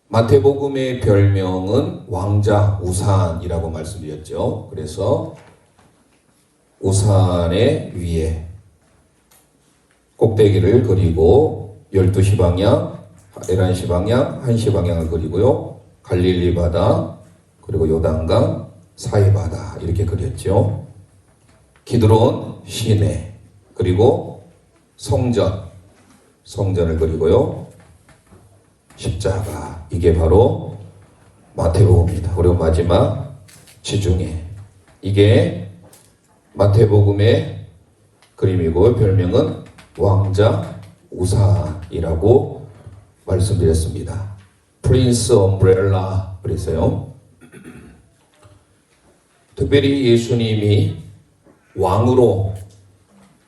마태복음의 별명은 왕자 우산이라고 말씀드렸죠. 그래서 우산의 위에 꼭대기를 그리고 12시 방향, 11시 방향, 1시 방향을 그리고요. 갈릴리 바다, 그리고 요단강, 사해 바다 이렇게 그렸죠. 기드론 시내, 그리고 성전을 그리고요. 십자가, 이게 바로 마태복음입니다. 그리고 마지막 지중해, 이게 마태복음의 그림이고 별명은 왕자 우산이라고 말씀드렸습니다. 프린스 엄브렐라 그래서요. 특별히 예수님이 왕으로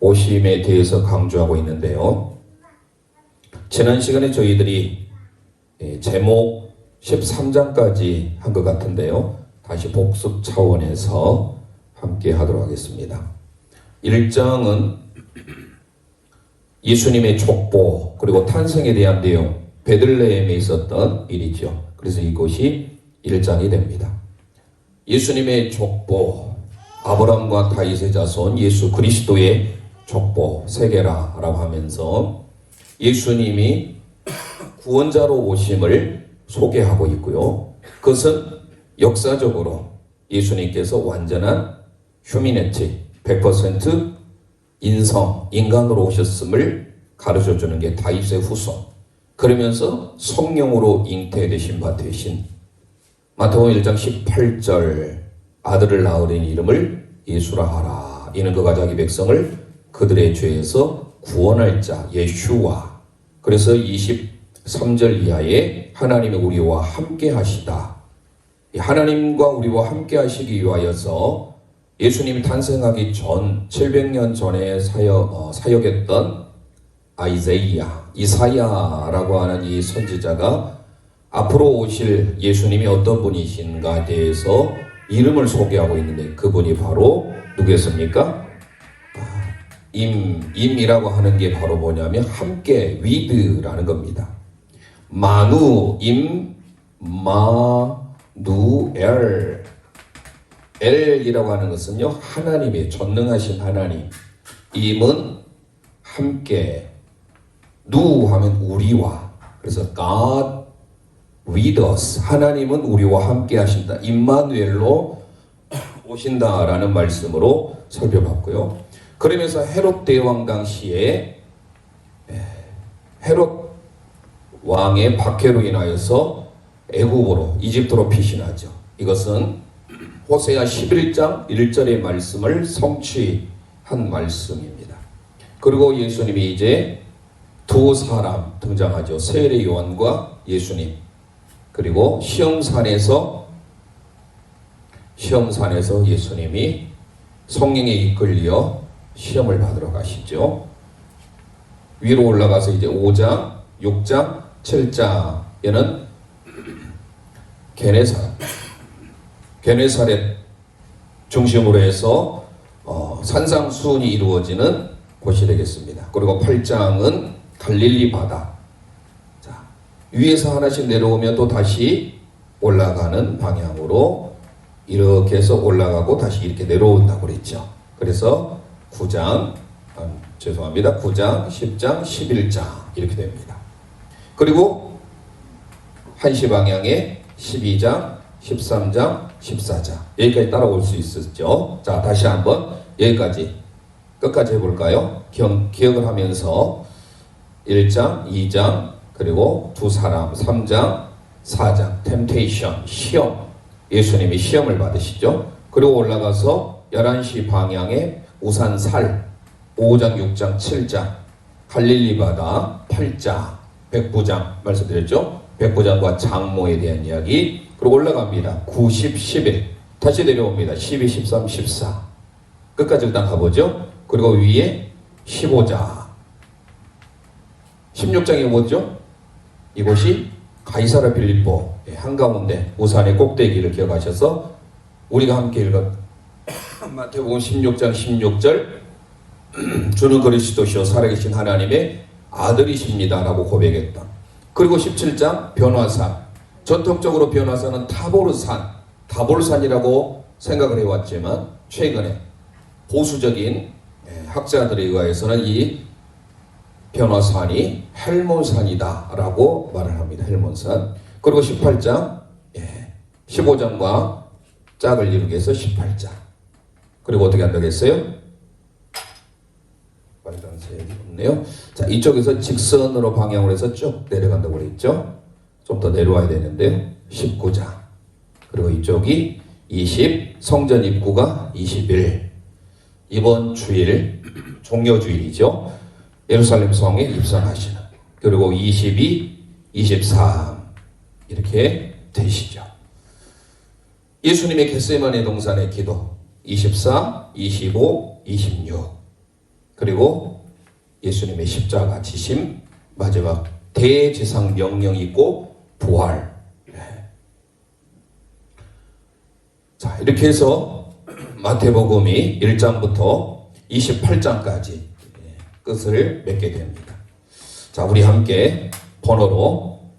오심에 대해서 강조하고 있는데요. 지난 시간에 저희들이 제목 13장까지 한 것 같은데요. 다시 복습 차원에서 함께 하도록 하겠습니다. 1장은 예수님의 족보 그리고 탄생에 대한 내용, 베들레헴에 있었던 일이죠. 그래서 이것이 1장이 됩니다. 예수님의 족보, 아브라함과 다윗의 자손 예수 그리스도의 족보 세계라라고 하면서 예수님이 구원자로 오심을 소개하고 있고요. 그것은 역사적으로 예수님께서 완전한 휴미니티, 100% 인간으로 오셨음을 가르쳐주는 게 다윗의 후손. 그러면서 성령으로 잉태되신 바 되신 마태복음 1장 18절 아들을 낳으려니 이름을 예수라 하라. 이는 그가 자기 백성을 그들의 죄에서 구원할 자 예슈와. 그래서 23절 이하에 하나님이 우리와 함께 하시다. 하나님과 우리와 함께 하시기 위하여서 예수님이 탄생하기 전 700년 전에 사역했던 이사야라고 하는 이 선지자가 앞으로 오실 예수님이 어떤 분이신가에 대해서 이름을 소개하고 있는데 그분이 바로 누구였습니까? 임이라고 하는 게 바로 뭐냐면 함께 위드라는 겁니다. 마누 마누엘 엘이라고 하는 것은요 하나님의 전능하신 하나님. 임은 함께, 누 하면 우리와. 그래서 God with us, 하나님은 우리와 함께 하신다. 임마누엘로 오신다라는 말씀으로 살펴봤고요. 그러면서 헤롯 대왕 당시에 헤롯 왕의 박해로 인하여서 애굽으로 이집트로 피신하죠. 이것은 호세아 11장 1절의 말씀을 성취한 말씀입니다. 그리고 예수님이 이제 두 사람 등장하죠. 세례 요한과 예수님. 그리고 시험산에서 예수님이 성령에 이끌려 시험을 받으러 가시죠. 위로 올라가서 이제 5장, 6장, 7장에는 게네사렛 중심으로 해서 산상수훈이 이루어지는 곳이 되겠습니다. 그리고 8장은 갈릴리 바다. 자, 위에서 하나씩 내려오면 또 다시 올라가는 방향으로 이렇게 해서 올라가고 다시 이렇게 내려온다고 그랬죠. 그래서 9장, 9장, 10장, 11장 이렇게 됩니다. 그리고 1시 방향에 12장, 13장, 14장 여기까지 따라올 수 있었죠. 자, 다시 한번 여기까지 끝까지 해볼까요? 기억을 하면서 1장, 2장, 그리고 두 사람, 3장, 4장, 템테이션, 시험. 예수님이 시험을 받으시죠. 그리고 올라가서 11시 방향에 우산살, 5장, 6장, 7장, 갈릴리 바다, 8장, 백부장 말씀드렸죠. 백부장과 장모에 대한 이야기. 그리고 올라갑니다. 9, 10, 11. 다시 내려옵니다. 12, 13, 14. 끝까지 일단 가보죠. 그리고 위에 15장. 16장이 뭐죠? 이곳이 가이사라 빌립보 한가운데 우산의 꼭대기를 기억하셔서 우리가 함께 읽은 마태복음 16장 16절 주는 그리스도시요 살아계신 하나님의 아들이십니다 라고 고백했던. 그리고 17장 변화사 전통적으로 변호사는 타보르산이라고 생각을 해왔지만 최근에 보수적인 학자들에 의해서는 이 변화산이 헬몬산이다라고 말을 합니다. 헬몬산. 그리고 18장, 15장과 짝을 이루기 위해서 18장. 그리고 어떻게 한다겠어요? 빨간색이 없네요. 자, 이쪽에서 직선으로 방향을 해서 쭉 내려간다고 그랬죠? 좀 더 내려와야 되는데요. 19장. 그리고 이쪽이 20, 성전 입구가 21. 이번 주일, 종료주일이죠. 예루살렘 성에 입성하시는. 그리고 22, 23 이렇게 되시죠. 예수님의 겟세마네 동산의 기도 24, 25, 26 그리고 예수님의 십자가 지심 마지막 대제상 명령이 있고 부활. 자, 이렇게 해서 마태복음이 1장부터 28장까지 끝을 맺게 됩니다. 자, 우리 함께 번호로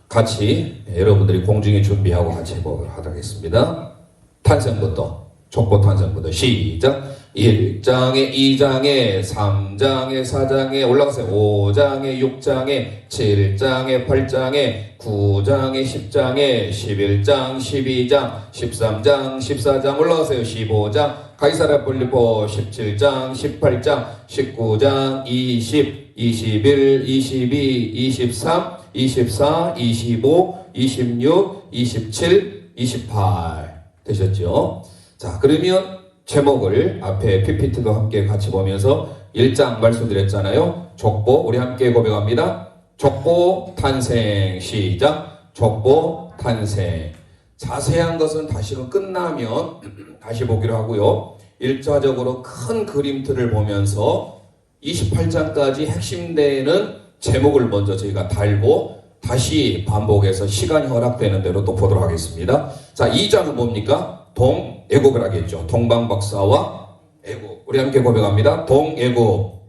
같이 여러분들이 공중에 준비하고 같이 해보도록 하겠습니다. 탄생부터, 족보 탄생부터 시작. 1장에 2장에 3장에 4장에 올라가세요. 5장에 6장에 7장에 8장에 9장에 10장에 11장 12장 13장 14장 올라가세요. 15장 가이사랴 빌립보 17장 18장 19장 20 21 22 23 24 25 26 27 28 되셨죠? 자, 그러면 제목을 앞에 PPT도 함께 같이 보면서 1장 말씀드렸잖아요. 족보 우리 함께 고백합니다. 족보 탄생 시작. 족보 탄생. 자세한 것은 다시금 끝나면 다시 보기로 하고요. 1차적으로 큰 그림틀을 보면서 28장까지 핵심되는 제목을 먼저 저희가 달고 다시 반복해서 시간이 허락되는 대로 또 보도록 하겠습니다. 자, 2장은 뭡니까? 동애국을 하겠죠. 동방박사와 애국. 우리 함께 고백합니다. 동애국.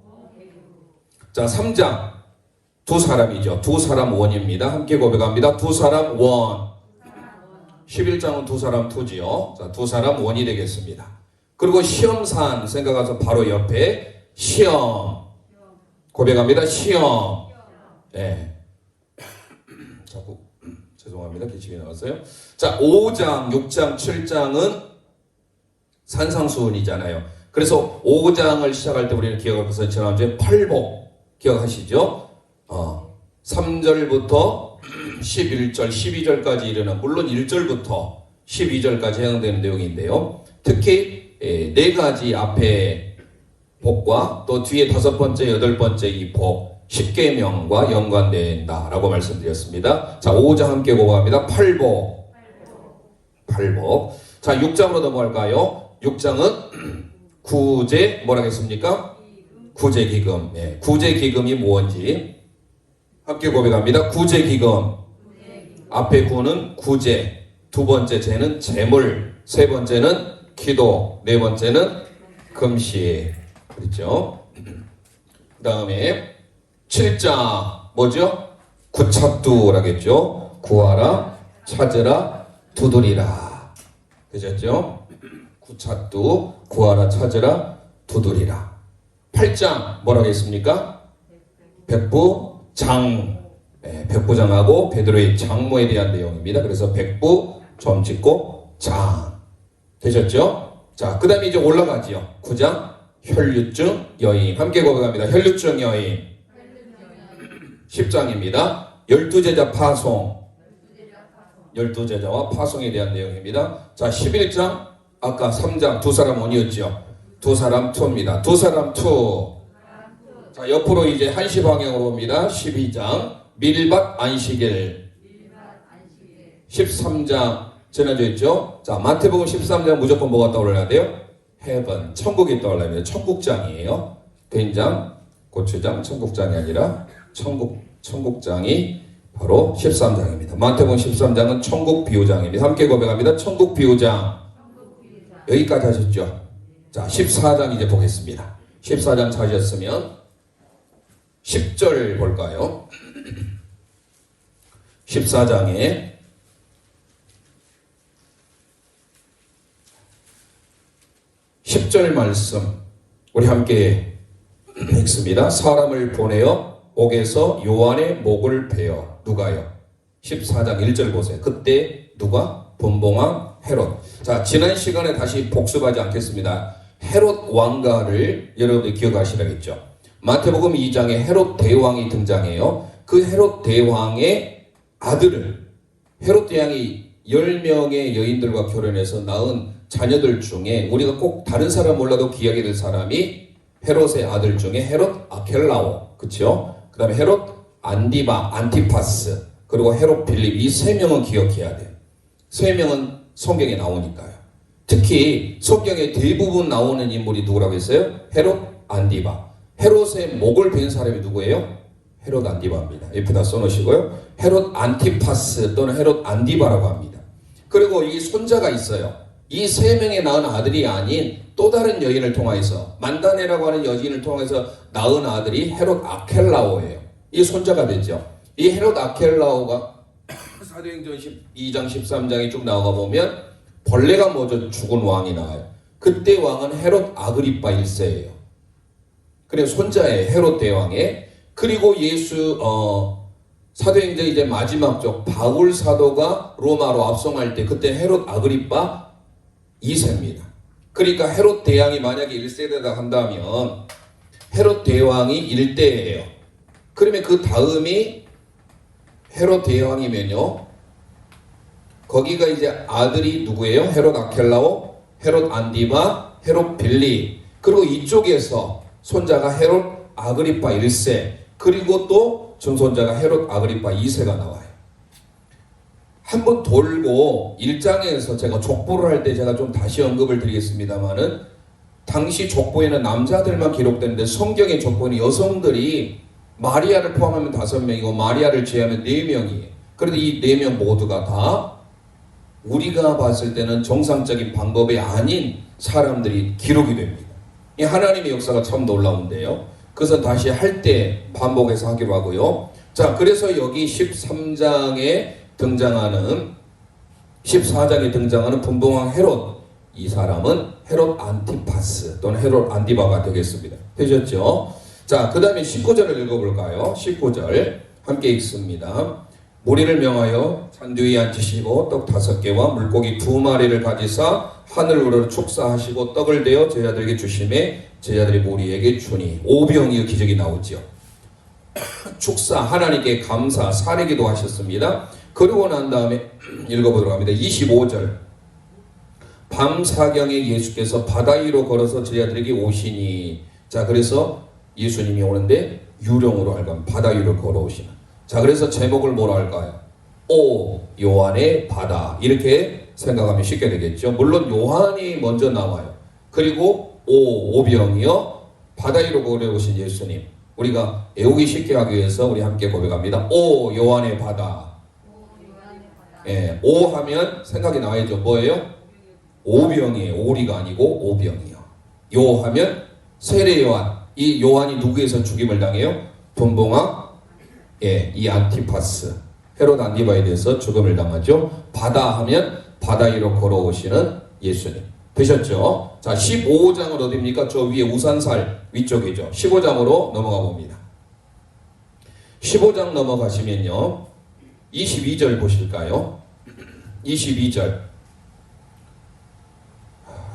자, 3장 두 사람이죠. 두 사람 원입니다. 함께 고백합니다. 두 사람 원. 11장은 두 사람 투지요. 자, 두 사람 원이 되겠습니다. 그리고 시험산 생각해서 바로 옆에 시험. 고백합니다. 시험. 네. 자꾸 죄송합니다. 기침이 나왔어요. 자, 5장, 6장, 7장은 산상수훈이잖아요. 그래서 5장을 시작할 때 우리는 기억할 것은 지난주에 팔복 기억하시죠? 3절부터 11절, 12절까지 이르는 물론 1절부터 12절까지 해당되는 내용인데요. 특히 네 가지 앞에 복과 또 뒤에 5번째, 8번째 이 복 10계명과 연관된다라고 말씀드렸습니다. 자, 5장 함께 고백합니다. 팔복. 자, 6장으로 넘어갈까요? 6장은 구제 뭐라겠습니까? 구제기금. 네, 구제기금이 뭔지 함께 고백합니다. 구제기금. 앞에 구는 구제, 두 번째 제는 재물, 세 번째는 기도, 네 번째는 금식. 그렇죠? 그 다음에 7장 뭐죠? 구찾두라겠죠. 구하라, 찾으라, 두드리라. 되셨죠? 구찾두, 구하라, 찾으라, 두드리라. 8장 뭐라고 했습니까? 백부장. 네, 백부장하고 베드로의 장모에 대한 내용입니다. 그래서 백부, 점 짓고 장. 되셨죠? 자, 그 다음에 이제 올라가지요. 9장 혈류증 여인. 함께 고백합니다. 혈류증 여인. 10장입니다. 12제자 파송. 12제자와 파송에 대한 내용입니다. 자, 11장 아까 3장 두 사람 원이었죠. 두 사람 투입니다. 두 사람 투. 자, 옆으로 이제 한시 방향으로 옵니다. 12장 밀밭 안식일. 13장 지난주에 했죠. 자, 마태복음 13장 무조건 뭐가 떠올라야 돼요? 헤븐, 천국이 떠올라야 돼요. 천국장이에요. 된장, 고추장, 천국장이 아니라 천국장이 바로 13장입니다. 마태복음 13장은 천국 비유장입니다. 함께 고백합니다. 천국 비유장. 여기까지 하셨죠? 자, 14장 이제 보겠습니다. 14장 찾으셨으면 10절 볼까요? 14장에 10절 말씀 우리 함께 읽습니다. 사람을 보내어 옥에서 요한의 목을 베어. 누가요? 14장 1절 보세요. 그때 누가? 분봉왕 헤롯. 자, 지난 시간에 다시 복습하지 않겠습니다. 헤롯 왕가를 여러분들 기억하시라겠죠. 마태복음 2장에 헤롯 대왕이 등장해요. 그 헤롯 대왕의 아들을, 헤롯 대왕이 10명의 여인들과 결혼해서 낳은 자녀들 중에 우리가 꼭 다른 사람 몰라도 기억이 될 사람이 헤롯의 아들 중에 헤롯 아켈라오, 그렇죠? 그 다음에 헤롯 안디바, 안티파스, 그리고 헤롯 빌립, 이 세 명은 기억해야 돼요. 세 명은 성경에 나오니까요. 특히 성경에 대부분 나오는 인물이 누구라고 했어요? 헤롯 안디바. 헤롯의 목을 벤 사람이 누구예요? 헤롯 안디바입니다. 옆에다 써놓으시고요. 헤롯 안티파스 또는 헤롯 안디바라고 합니다. 그리고 이 손자가 있어요. 이 세 명의 낳은 아들이 아닌 또 다른 여인을 통해서, 만다네라고 하는 여인을 통해서 낳은 아들이 헤롯 아켈라오예요. 이 손자가 되죠. 이 헤롯 아켈라오가 사도행전 12장 13장에 쭉 나가 보면 벌레가 먼저 죽은 왕이 나와요. 그때 왕은 헤롯 아그리파 1세예요. 그래 손자의 헤롯 대왕의. 그리고 예수 사도행전 이제 마지막 쪽 바울 사도가 로마로 압송할 때 그때 헤롯 아그리파 2세입니다. 그러니까 헤롯 대왕이 만약에 1세대다 한다면 헤롯 대왕이 1대예요. 그러면 그 다음이 헤롯 대왕이면요, 거기가 이제 아들이 누구예요? 헤롯 아켈라오, 헤롯 안디바, 헤롯 빌리. 그리고 이쪽에서 손자가 헤롯 아그리파 1세, 그리고 또 증손자가 헤롯 아그리파 2세가 나와요. 한번 돌고 1장에서 제가 족보를 할 때 제가 좀 다시 언급을 드리겠습니다만은, 당시 족보에는 남자들만 기록되는데 성경의 족보는 여성들이 마리아를 포함하면 5명이고 마리아를 제외하면 4명이에요. 그런데 이 4명 모두가 다 우리가 봤을 때는 정상적인 방법이 아닌 사람들이 기록이 됩니다. 이 하나님의 역사가 참 놀라운데요. 그것은 다시 할 때 반복해서 하기로 하고요. 자, 그래서 여기 13장에 등장하는 14장에 등장하는 분봉왕 헤롯, 이 사람은 헤롯 안티파스 또는 헤롯 안디바가 되겠습니다. 되셨죠? 자, 그 다음에 19절을 읽어볼까요? 19절 함께 읽습니다. 무리를 명하여 잔 위에 앉히시고 떡 5개와 물고기 2마리를 가지사 하늘으로 축사하시고 떡을 내어 제자들에게 주심에 제자들이 무리에게 주니. 오병이의 기적이 나오죠. 축사, 하나님께 감사, 사례기도 하셨습니다. 그러고 난 다음에 읽어보도록 합니다. 25절. 밤사경에 예수께서 바다 위로 걸어서 제자들에게 오시니. 자, 그래서 예수님이 오는데 유령으로 할까요? 바다 위로 걸어오시는. 자, 그래서 제목을 뭐라 할까요? 오 요한의 바다, 이렇게 생각하면 쉽게 되겠죠. 물론 요한이 먼저 나와요. 그리고 오병이요, 바다 위로 걸어오신 예수님. 우리가 외우기 쉽게 하기 위해서 우리 함께 고백합니다. 오 요한의 바다. 예, 오 하면 생각이 나와야죠. 뭐예요? 오병이에요. 오리가 아니고 오병이요. 요 하면 세례 요한. 이 요한이 누구에서 죽임을 당해요? 분봉왕, 예, 이 안티파스, 헤롯 안디바에 대해서 죽음을 당하죠. 바다 하면 바다 위로 걸어오시는 예수님. 되셨죠? 자, 15장은 어디입니까? 저 위에 우산살 위쪽이죠. 15장으로 넘어가 봅니다. 15장 넘어가시면요, 22절 보실까요? 22절.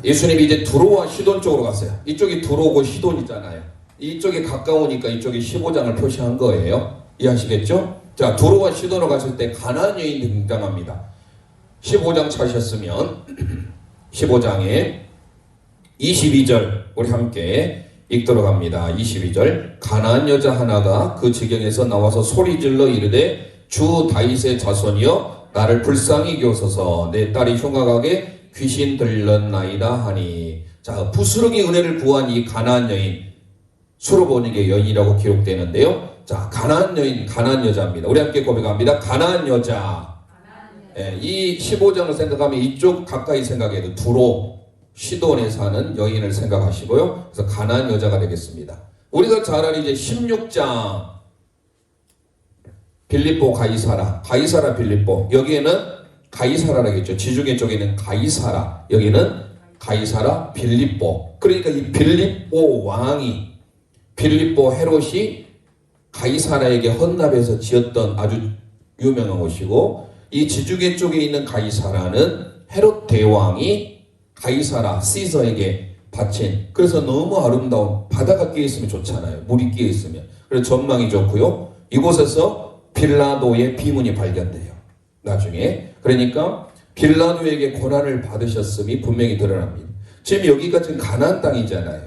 예수님이 이제 두로와 시돈 쪽으로 갔어요. 이쪽이 두로고 시돈이잖아요. 이쪽에 가까우니까 이쪽에 15장을 표시한 거예요. 이해하시겠죠? 자, 두로와 시돈으로 갔을 때 가나안 여인이 등장합니다. 15장 찾으셨으면 15장에 22절 우리 함께 읽도록 합니다. 22절. 가나안 여자 하나가 그 지경에서 나와서 소리질러 이르되 주 다윗의 자손이여 나를 불쌍히 여기소서, 내 딸이 흉악하게 귀신 들렸나이다 하니. 자, 부스러기 은혜를 구한 이 가나안 여인, 수로보니게 여인이라고 기록되는데요. 자, 가나안 여인, 가나안 여자입니다. 우리 함께 고백합니다. 가나안 여자. 예, 이 15장을 생각하면 이쪽 가까이 생각해도 두로, 시돈에 사는 여인을 생각하시고요. 그래서 가나안 여자가 되겠습니다. 우리가 잘 아는 이제 16장 빌립보 가이사라, 가이사라 빌립보. 여기에는 가이사라라겠죠. 지중해 쪽에는 가이사라, 여기는 가이사라 빌립보. 그러니까 이 빌립보 왕이, 빌립보 헤롯이 가이사라에게 헌납해서 지었던 아주 유명한 곳이고, 이 지중해 쪽에 있는 가이사라는 헤롯 대왕이 가이사라 시저에게 바친, 그래서 너무 아름다운, 바다가 끼어 있으면 좋잖아요. 물이 끼어 있으면. 그래서 전망이 좋고요. 이곳에서 빌라도의 비문이 발견돼요. 나중에. 그러니까 빌라도에게 고난을 받으셨음이 분명히 드러납니다. 지금 여기가 지금 가나안 땅이잖아요.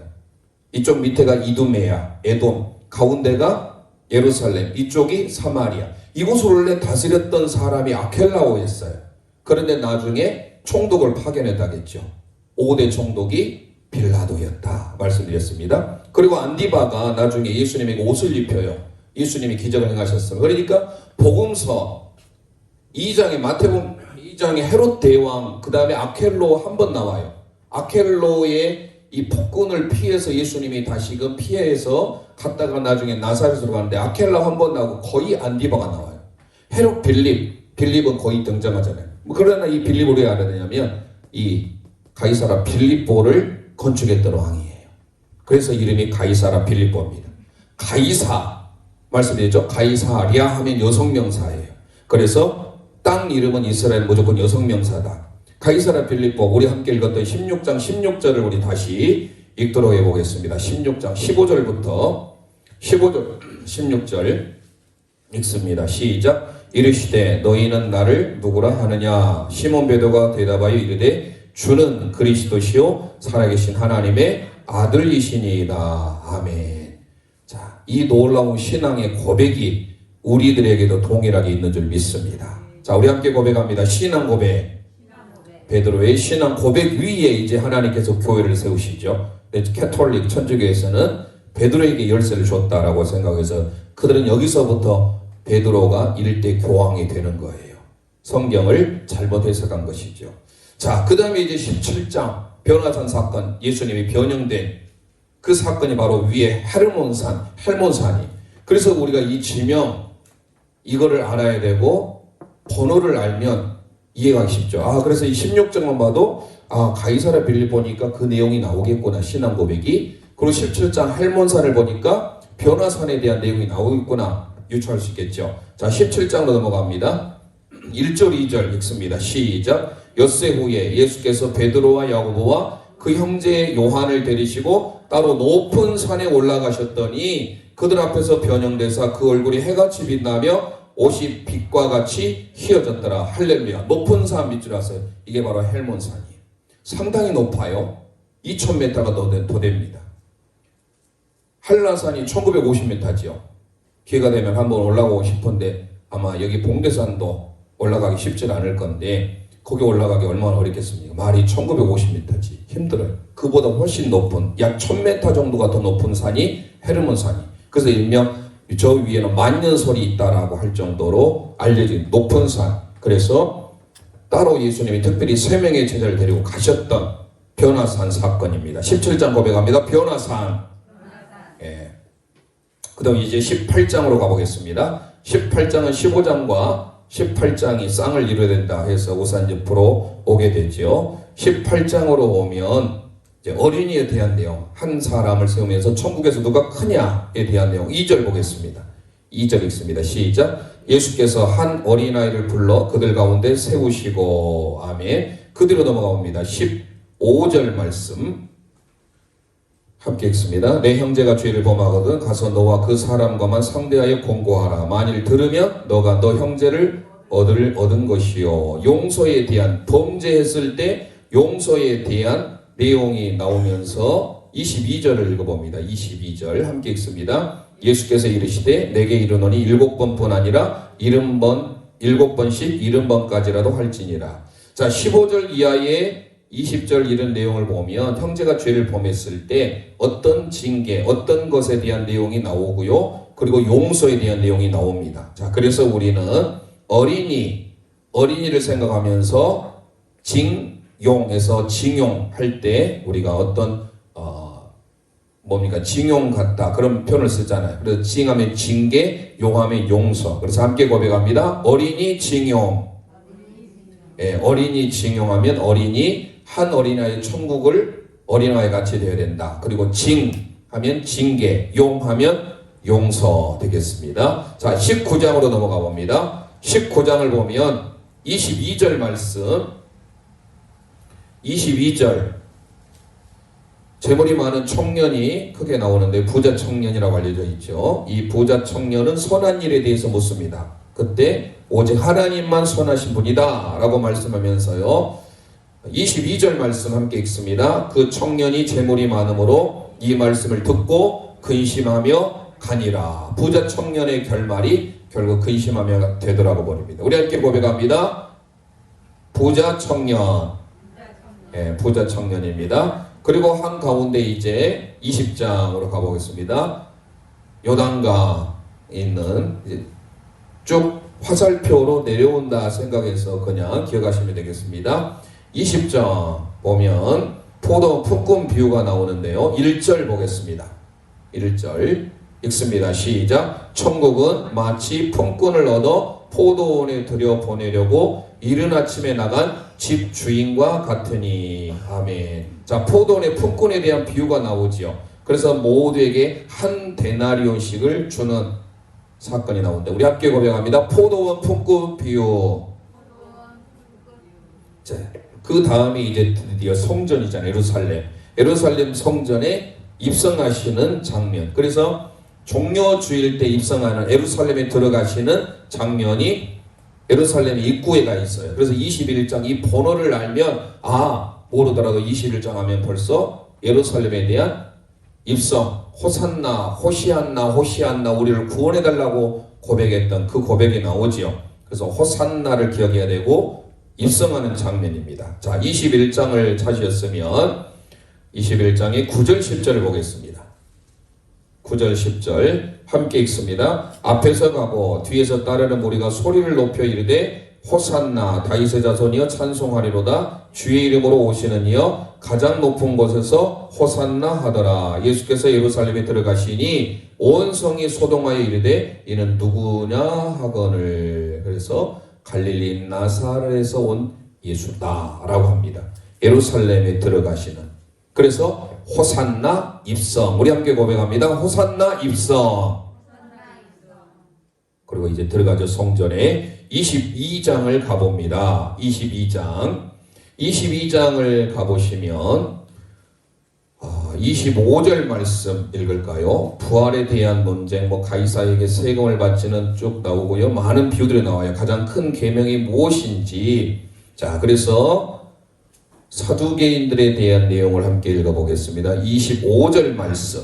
이쪽 밑에가 이두메야, 에돔, 가운데가 예루살렘, 이쪽이 사마리아. 이곳을 원래 다스렸던 사람이 아켈라오였어요. 그런데 나중에 총독을 파견했다겠죠. 5대 총독이 빌라도였다 말씀드렸습니다. 그리고 안디바가 나중에 예수님에게 옷을 입혀요. 예수님이 기적을 행하셨습니다. 그러니까 복음서 2장에, 마태복음 2장에 헤롯 대왕, 그 다음에 아켈로 한 번 나와요. 아켈로의 이 폭군을 피해서 예수님이 다시금 피해서 갔다가 나중에 나사렛으로 가는데 아켈라 한 번 나오고 거의 안디바가 나와요. 헤롯 빌립은 거의 등장하잖아요. 그러나 이 빌립을 왜 알아야 되냐면 이 가이사라 빌립보를 건축했던 왕이에요. 그래서 이름이 가이사라 빌립보입니다. 가이사 말씀드렸죠. 가이사랴 하면 여성명사예요. 그래서 땅 이름은 이스라엘 무조건 여성명사다. 가이사라 빌립보, 우리 함께 읽었던 16장 16절을 우리 다시 읽도록 해보겠습니다. 16장 15절부터 15절 16절 읽습니다. 시작. 이르시되 너희는 나를 누구라 하느냐? 시몬 베드로가 대답하여 이르되 주는 그리스도시요 살아계신 하나님의 아들이시니이다. 아멘. 자, 이 놀라운 신앙의 고백이 우리들에게도 동일하게 있는 줄 믿습니다. 자, 우리 함께 고백합니다. 신앙 고백. 베드로의 신앙 고백 위에 이제 하나님께서 교회를 세우시죠. 캐톨릭 천주교에서는 베드로에게 열쇠를 줬다라고 생각해서 그들은 여기서부터 베드로가 일대 교황이 되는 거예요. 성경을 잘못 해석한 것이죠. 자, 그 다음에 이제 17장 변화산 사건, 예수님이 변형된 그 사건이 바로 위에 헬몬산이. 그래서 우리가 이 지명, 이거를 알아야 되고 번호를 알면 이해가 쉽죠. 아, 그래서 이 16장만 봐도 아, 가이사라 빌립보니까 그 내용이 나오겠구나, 신앙 고백이. 그리고 17장 헬몬산을 보니까 변화산에 대한 내용이 나오겠구나 유추할 수 있겠죠. 자, 17장으로 넘어갑니다. 1절 2절 읽습니다. 시작. 엿새 후에 예수께서 베드로와 야고보와 그 형제 요한을 데리시고 따로 높은 산에 올라가셨더니 그들 앞에서 변형되사 그 얼굴이 해같이 빛나며 옷이 빛과 같이 휘어졌더라. 할렐루야. 높은 산 밑줄 아세요? 이게 바로 헬몬산이에요. 상당히 높아요. 2000m가 더 됩니다. 한라산이 1950m지요. 기회가 되면 한번 올라가고 싶은데 아마 여기 봉대산도 올라가기 쉽지 않을 건데 거기 올라가기 얼마나 어렵겠습니까? 말이 1950m지. 힘들어요. 그보다 훨씬 높은 약 1000m 정도가 더 높은 산이 헬몬산이. 그래서 일명 저 위에는 만년설이 있다라고 할 정도로 알려진 높은 산. 그래서 따로 예수님이 특별히 3명의 제자를 데리고 가셨던 변화산 사건입니다. 17장 고백합니다. 변화산. 예. 그 다음 이제 18장으로 가보겠습니다. 18장은 15장과 18장이 쌍을 이루어야 된다 해서 우산옆으로 오게 되죠. 18장으로 오면 이제 어린이에 대한 내용, 한 사람을 세우면서 천국에서 누가 크냐에 대한 내용 2절 보겠습니다. 2절 읽습니다. 시작. 예수께서 한 어린아이를 불러 그들 가운데 세우시고 아멘. 그대로 넘어가봅니다. 15절 말씀 함께 읽습니다. 내 형제가 죄를 범하거든 가서 너와 그 사람과만 상대하여 공고하라. 만일 들으면 너가 너 형제를 얻은 것이요. 용서에 대한, 범죄했을 때 용서에 대한 내용이 나오면서 22절을 읽어봅니다. 22절 함께 읽습니다. 예수께서 이르시되 내게 이르노니 7번뿐 아니라 7번씩 70번까지라도 할지니라. 자, 15절 이하의 20절 이런 내용을 보면 형제가 죄를 범했을 때 어떤 징계, 어떤 것에 대한 내용이 나오고요. 그리고 용서에 대한 내용이 나옵니다. 자, 그래서 우리는 어린이를 생각하면서 징용에서 징용할 때 우리가 어떤 뭡니까? 징용 같다. 그런 표현을 쓰잖아요. 그래서 징하면 징계, 용하면 용서. 그래서 함께 고백합니다. 어린이 징용. 예, 어린이 징용하면 한 어린아이 천국을 어린아이 같이 되어야 된다. 그리고 징하면 징계, 용하면 용서 되겠습니다. 자, 19장으로 넘어가 봅니다. 19장을 보면 22절 말씀, 22절 재물이 많은 청년이 크게 나오는데 부자 청년이라고 알려져 있죠. 이 부자 청년은 선한 일에 대해서 묻습니다. 그때 오직 하나님만 선하신 분이다 라고 말씀하면서요, 22절 말씀 함께 읽습니다. 그 청년이 재물이 많으므로 이 말씀을 듣고 근심하며 가니라. 부자 청년의 결말이 결국 근심하며 되더라고 버립니다. 우리 함께 고백합니다. 부자 청년. 예, 부자 청년입니다. 그리고 한가운데 이제 20장으로 가보겠습니다. 요단강 있는 쭉 화살표로 내려온다 생각해서 그냥 기억하시면 되겠습니다. 20장 보면 포도 품꾼 비유가 나오는데요. 1절 보겠습니다. 1절 읽습니다. 시작. 천국은 마치 품꾼을 얻어 포도원에 들여보내려고 이른 아침에 나간 집 주인과 같으니. 아멘. 자, 포도원의 품꾼에 대한 비유가 나오지요. 그래서 모두에게 한 데나리온씩을 주는 사건이 나오는데 우리 함께 고백합니다. 포도원 품꾼 비유. 자, 그 다음에 이제 드디어 성전이잖아요. 예루살렘 성전에 입성하시는 장면. 그래서 종려 주일 때 입성하는 예루살렘에 들어가시는 장면이 예루살렘 입구에 가 있어요. 그래서 21장 이 번호를 알면 모르더라도 21장 하면 벌써 예루살렘에 대한 입성, 호산나, 호시안나 우리를 구원해달라고 고백했던 그 고백이 나오지요. 그래서 호산나를 기억해야 되고 입성하는 장면입니다. 자, 21장을 찾으셨으면 21장의 9절 10절을 보겠습니다. 9절 10절 함께 읽습니다. 앞에서 가고 뒤에서 따르는 무리가 소리를 높여 이르되 호산나 다윗의 자손이여 찬송하리로다. 주의 이름으로 오시는 이여 가장 높은 곳에서 호산나 하더라. 예수께서 예루살렘에 들어가시니 온 성이 소동하여 이르되 이는 누구냐 하거늘. 그래서 갈릴리 나사렛에서 온 예수다 라고 합니다. 예루살렘에 들어가시는. 그래서 호산나 입성. 우리 함께 고백합니다. 호산나 입성. 그리고 이제 들어가죠. 성전에 22장을 가봅니다. 22장을 가보시면 25절 말씀 읽을까요? 부활에 대한 논쟁, 가이사에게 세금을 바치는 쭉 나오고요. 많은 비유들이 나와요. 가장 큰 계명이 무엇인지. 자, 그래서 사두개인들에 대한 내용을 함께 읽어보겠습니다. 25절 말씀.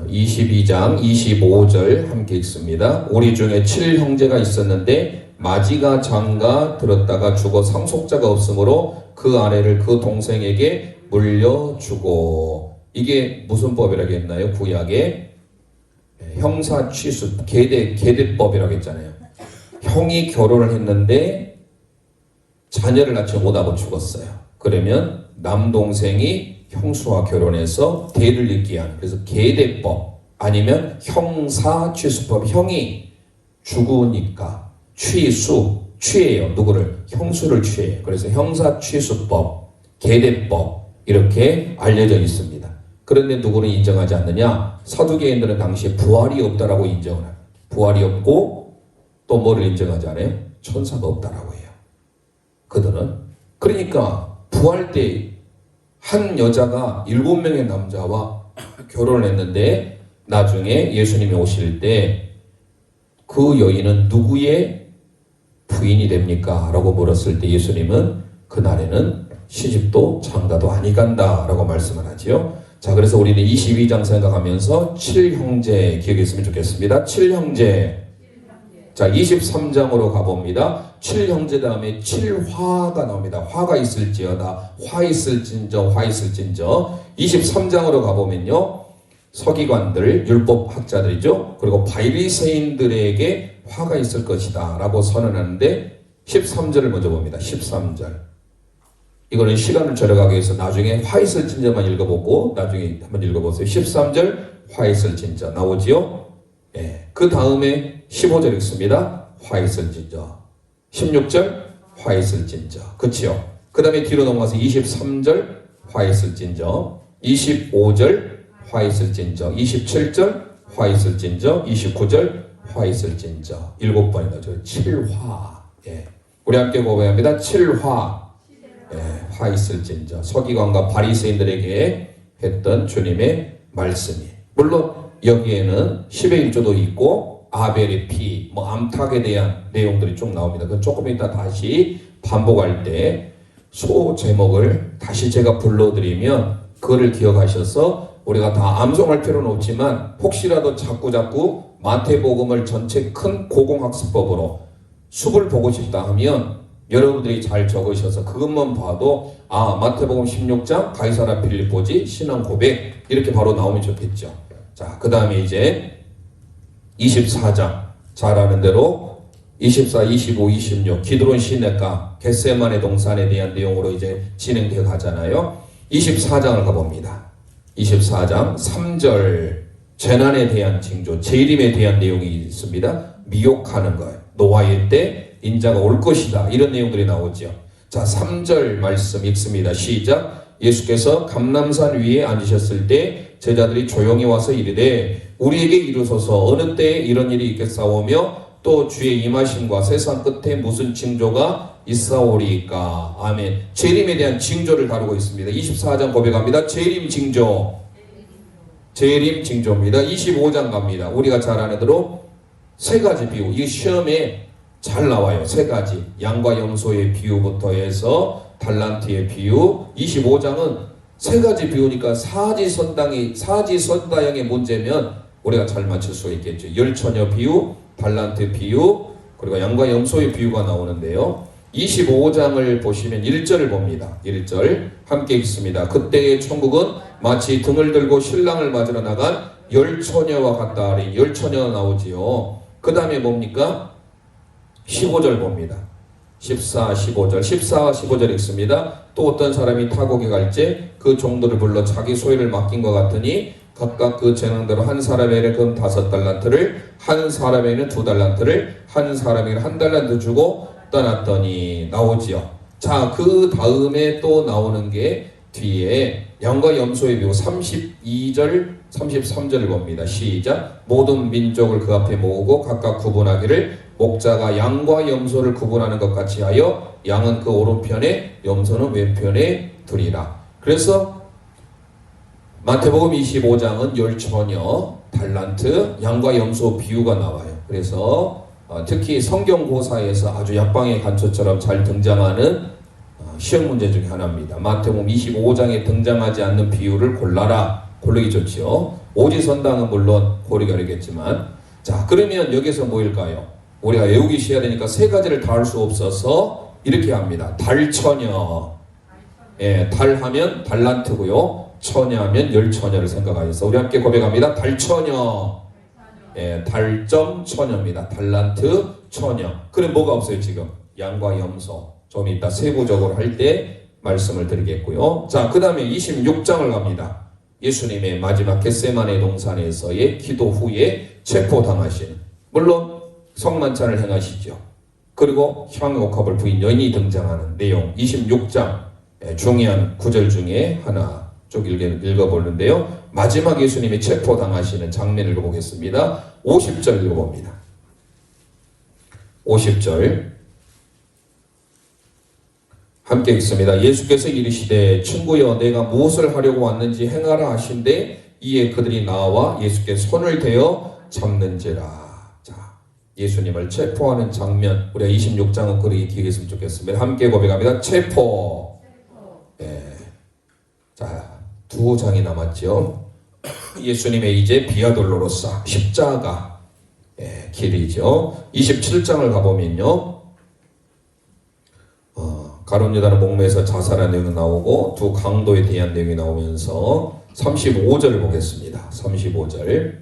22장 25절 함께 읽습니다. 우리 중에 7형제가 있었는데 마지가 장가 들었다가 죽어 상속자가 없으므로 그 아내를 그 동생에게 물려주고. 이게 무슨 법이라고 했나요? 구약에 형사 취수 계대법이라고 했잖아요. 형이 결혼을 했는데 자녀를 낳지 못하고 죽었어요. 그러면 남동생이 형수와 결혼해서 대를 잇게 하는, 그래서 계대법 아니면 형사취수법. 형이 죽으니까 취해요. 누구를? 형수를 취해요. 그래서 형사취수법, 계대법 이렇게 알려져 있습니다. 그런데 누구는 인정하지 않느냐? 사두개인들은 당시에 부활이 없다라고 인정을 해요. 부활이 없고 또 뭐를 인정하지 않아요? 천사가 없다라고 해요. 그들은. 그러니까 부활 때 한 여자가 7명의 남자와 결혼을 했는데 나중에 예수님이 오실 때 그 여인은 누구의 부인이 됩니까? 라고 물었을 때 예수님은 그날에는 시집도 장가도 아니 간다 라고 말씀을 하지요. 자, 그래서 우리는 22장 생각하면서 7형제 기억했으면 좋겠습니다. 7형제. 자, 23장으로 가봅니다. 7형제 다음에 7화가 나옵니다. 화가 있을지어다. 화 있을진저. 23장으로 가보면요. 서기관들, 율법학자들이죠. 그리고 바리새인들에게 화가 있을 것이다 라고 선언하는데 13절을 먼저 봅니다. 13절 이거는 시간을 절약하기 위해서 나중에 화 있을 진저만 읽어보고 나중에 한번 읽어보세요. 13절 화 있을 진저 나오지요? 예. 그 다음에 15절 읽습니다. 화 있을 진저. 16절 화 있을 진저. 그치요? 그 다음에 뒤로 넘어가서 23절 화 있을 진저. 25절 화 있을 진저. 27절 화 있을 진저. 29절 화 있을 진저. 7번이 나죠. 7화. 예. 우리 함께 고백합니다. 7화. 예. 화 있을 진저. 서기관과 바리새인들에게 했던 주님의 말씀이. 물론 여기에는 10의 1조도 있고 아벨의 피, 암탉에 대한 내용들이 쭉 나옵니다. 그건 조금 이따 다시 반복할 때 소 제목을 다시 제가 불러드리면 그거를 기억하셔서 우리가 다 암송할 필요는 없지만 혹시라도 자꾸 마태복음을 전체 큰 고공학습법으로 숲을 보고 싶다 하면 여러분들이 잘 적으셔서 그것만 봐도 마태복음 16장 가이사랴 빌립보지 신앙 고백 이렇게 바로 나오면 좋겠죠. 자, 그 다음에 이제 24장 잘 아는 대로 24, 25, 26 기드론 시내가 겟세마네 동산에 대한 내용으로 이제 진행되어 가잖아요. 24장을 가봅니다. 24장 3절 재난에 대한 징조, 재림에 대한 내용이 있습니다. 미혹하는 것, 노아의 때 인자가 올 것이다. 이런 내용들이 나오죠. 자, 3절 말씀 읽습니다. 시작. 예수께서 감람산 위에 앉으셨을 때 제자들이 조용히 와서 이르되 우리에게 이르소서 어느 때에 이런 일이 있겠사오며 또 주의 임하심과 세상 끝에 무슨 징조가 있사오리까. 아멘. 재림에 대한 징조를 다루고 있습니다. 24장 고백합니다. 재림 징조. 재림 징조입니다. 25장 갑니다. 우리가 잘 아는 대로 세 가지 비유. 이 시험에 잘 나와요. 세 가지. 양과 염소의 비유부터 해서 달란트의 비유. 25장은 세 가지 비유니까 사지선다형의 문제면 우리가 잘 맞출 수 있겠죠. 열처녀 비유, 달란트 비유, 그리고 양과 염소의 비유가 나오는데요. 25장을 보시면 1절을 봅니다. 1절 함께 읽습니다. 그때의 천국은 마치 등을 들고 신랑을 맞으러 나간 열처녀와 같다 하니 열처녀가 나오지요. 그 다음에 뭡니까? 15절 봅니다. 14, 15절 읽습니다. 또 어떤 사람이 타국에 갈지 그 종들을 불러 자기 소유를 맡긴 것 같으니 각각 그 재능대로 한 사람에게는 금 5달란트를, 한 사람에게는 2달란트를, 한 사람에게는 1달란트 주고 떠났더니 나오지요. 자, 그 다음에 또 나오는 게 뒤에 양과 염소의 비유 32절, 33절을 봅니다. 시작. 모든 민족을 그 앞에 모으고 각각 구분하기를 목자가 양과 염소를 구분하는 것 같이 하여 양은 그 오른편에 염소는 왼편에 두리라. 그래서 마태복음 25장은 열처녀, 달란트, 양과 염소 비유가 나와요. 그래서 특히 성경고사에서 아주 약방의 간초처럼 잘 등장하는 시험 문제 중에 하나입니다. 마태복음 25장에 등장하지 않는 비유를 골라라. 고르기 좋지요. 오지선당은 물론 고르기 어렵겠지만, 자, 그러면 여기서 뭐일까요? 우리가 외우기 쉬워야 되니까 세 가지를 다 할 수 없어서 이렇게 합니다. 달처녀. 예, 달하면 달란트고요. 처녀하면 열처녀를 생각하셔서 우리 함께 고백합니다. 달처녀. 예, 달점 처녀입니다. 달란트 처녀. 그럼 뭐가 없어요 지금? 양과 염소. 좀 이따 세부적으로 할 때 말씀을 드리겠고요. 자, 그 다음에 26장을 갑니다. 예수님의 마지막 겟세마네 동산에서의 기도 후에 체포당하시는, 물론 성만찬을 행하시죠. 그리고 향옥합을 부인 여인이 등장하는 내용 26장 중요한 구절 중에 하나 쭉 읽어보는데요. 마지막 예수님이 체포당하시는 장면을 읽어보겠습니다. 50절 읽어봅니다. 50절 함께 읽습니다. 예수께서 이르시되 친구여 내가 무엇을 하려고 왔는지 행하라 하신대 이에 그들이 나와 예수께 손을 대어 잡는지라. 자, 예수님을 체포하는 장면, 우리가 26장은 그러기 기억했으면 좋겠습니다. 함께 고백합니다. 체포. 예. 자, 2장이 남았죠. 예수님의 이제 비아돌로로사 십자가 길이죠. 27장을 가보면요. 가룟 유다는 목매에서 자살한 내용이 나오고 두 강도에 대한 내용이 나오면서 35절을 보겠습니다. 35절.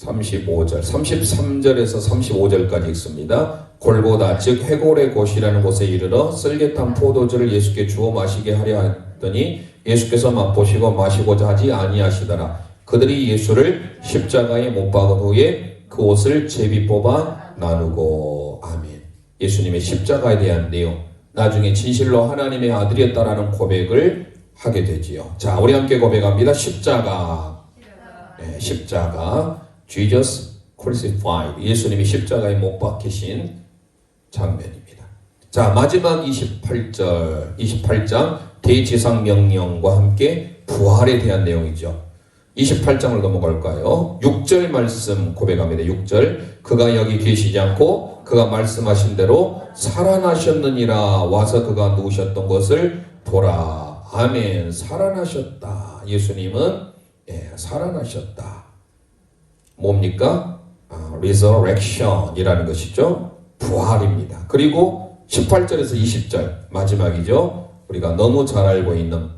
35절, 33절에서 35절까지 있습니다. 골고다 즉 해골의 곳이라는 곳에 이르러 쓸개탄 포도주를 예수께 주어 마시게 하려 했더니 예수께서 맛보시고 마시고자 하지 아니하시더라. 그들이 예수를 십자가에 못 박은 후에 그 옷을 제비 뽑아 나누고. 아멘. 예수님의 십자가에 대한 내용, 나중에 진실로 하나님의 아들이었다라는 고백을 하게 되지요. 자, 우리 함께 고백합니다. 십자가. 네, 십자가. Jesus crucified. 예수님이 십자가에 못 박히신 장면입니다. 자, 마지막 28장 대지상 명령과 함께 부활에 대한 내용이죠. 28장을 넘어갈까요? 6절 말씀 고백합니다. 6절. 그가 여기 계시지 않고 그가 말씀하신 대로 살아나셨느니라. 와서 그가 누우셨던 것을 보라. 아멘. 살아나셨다. 예수님은 살아나셨다. 뭡니까? resurrection이라는 것이죠. 부활입니다. 그리고 18절에서 20절 마지막이죠. 우리가 너무 잘 알고 있는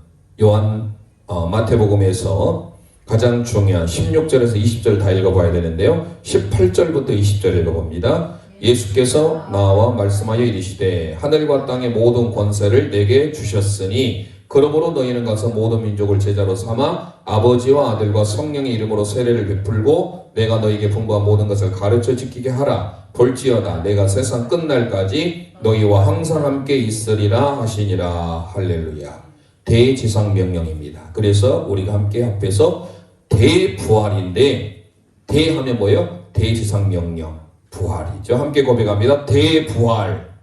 마태복음에서 가장 중요한 16절에서 20절 다 읽어봐야 되는데요. 18절부터 20절 읽어봅니다. 예수께서 나와 말씀하여 이르시되 하늘과 땅의 모든 권세를 내게 주셨으니 그러므로 너희는 가서 모든 민족을 제자로 삼아 아버지와 아들과 성령의 이름으로 세례를 베풀고 내가 너희에게 분부한 모든 것을 가르쳐 지키게 하라. 볼지어다 내가 세상 끝날까지 너희와 항상 함께 있으리라 하시니라. 할렐루야. 대지상 명령입니다. 그래서 우리가 함께 앞에서 대부활인데, 대하면 뭐예요? 대지상 명령, 부활이죠. 함께 고백합니다. 대부활.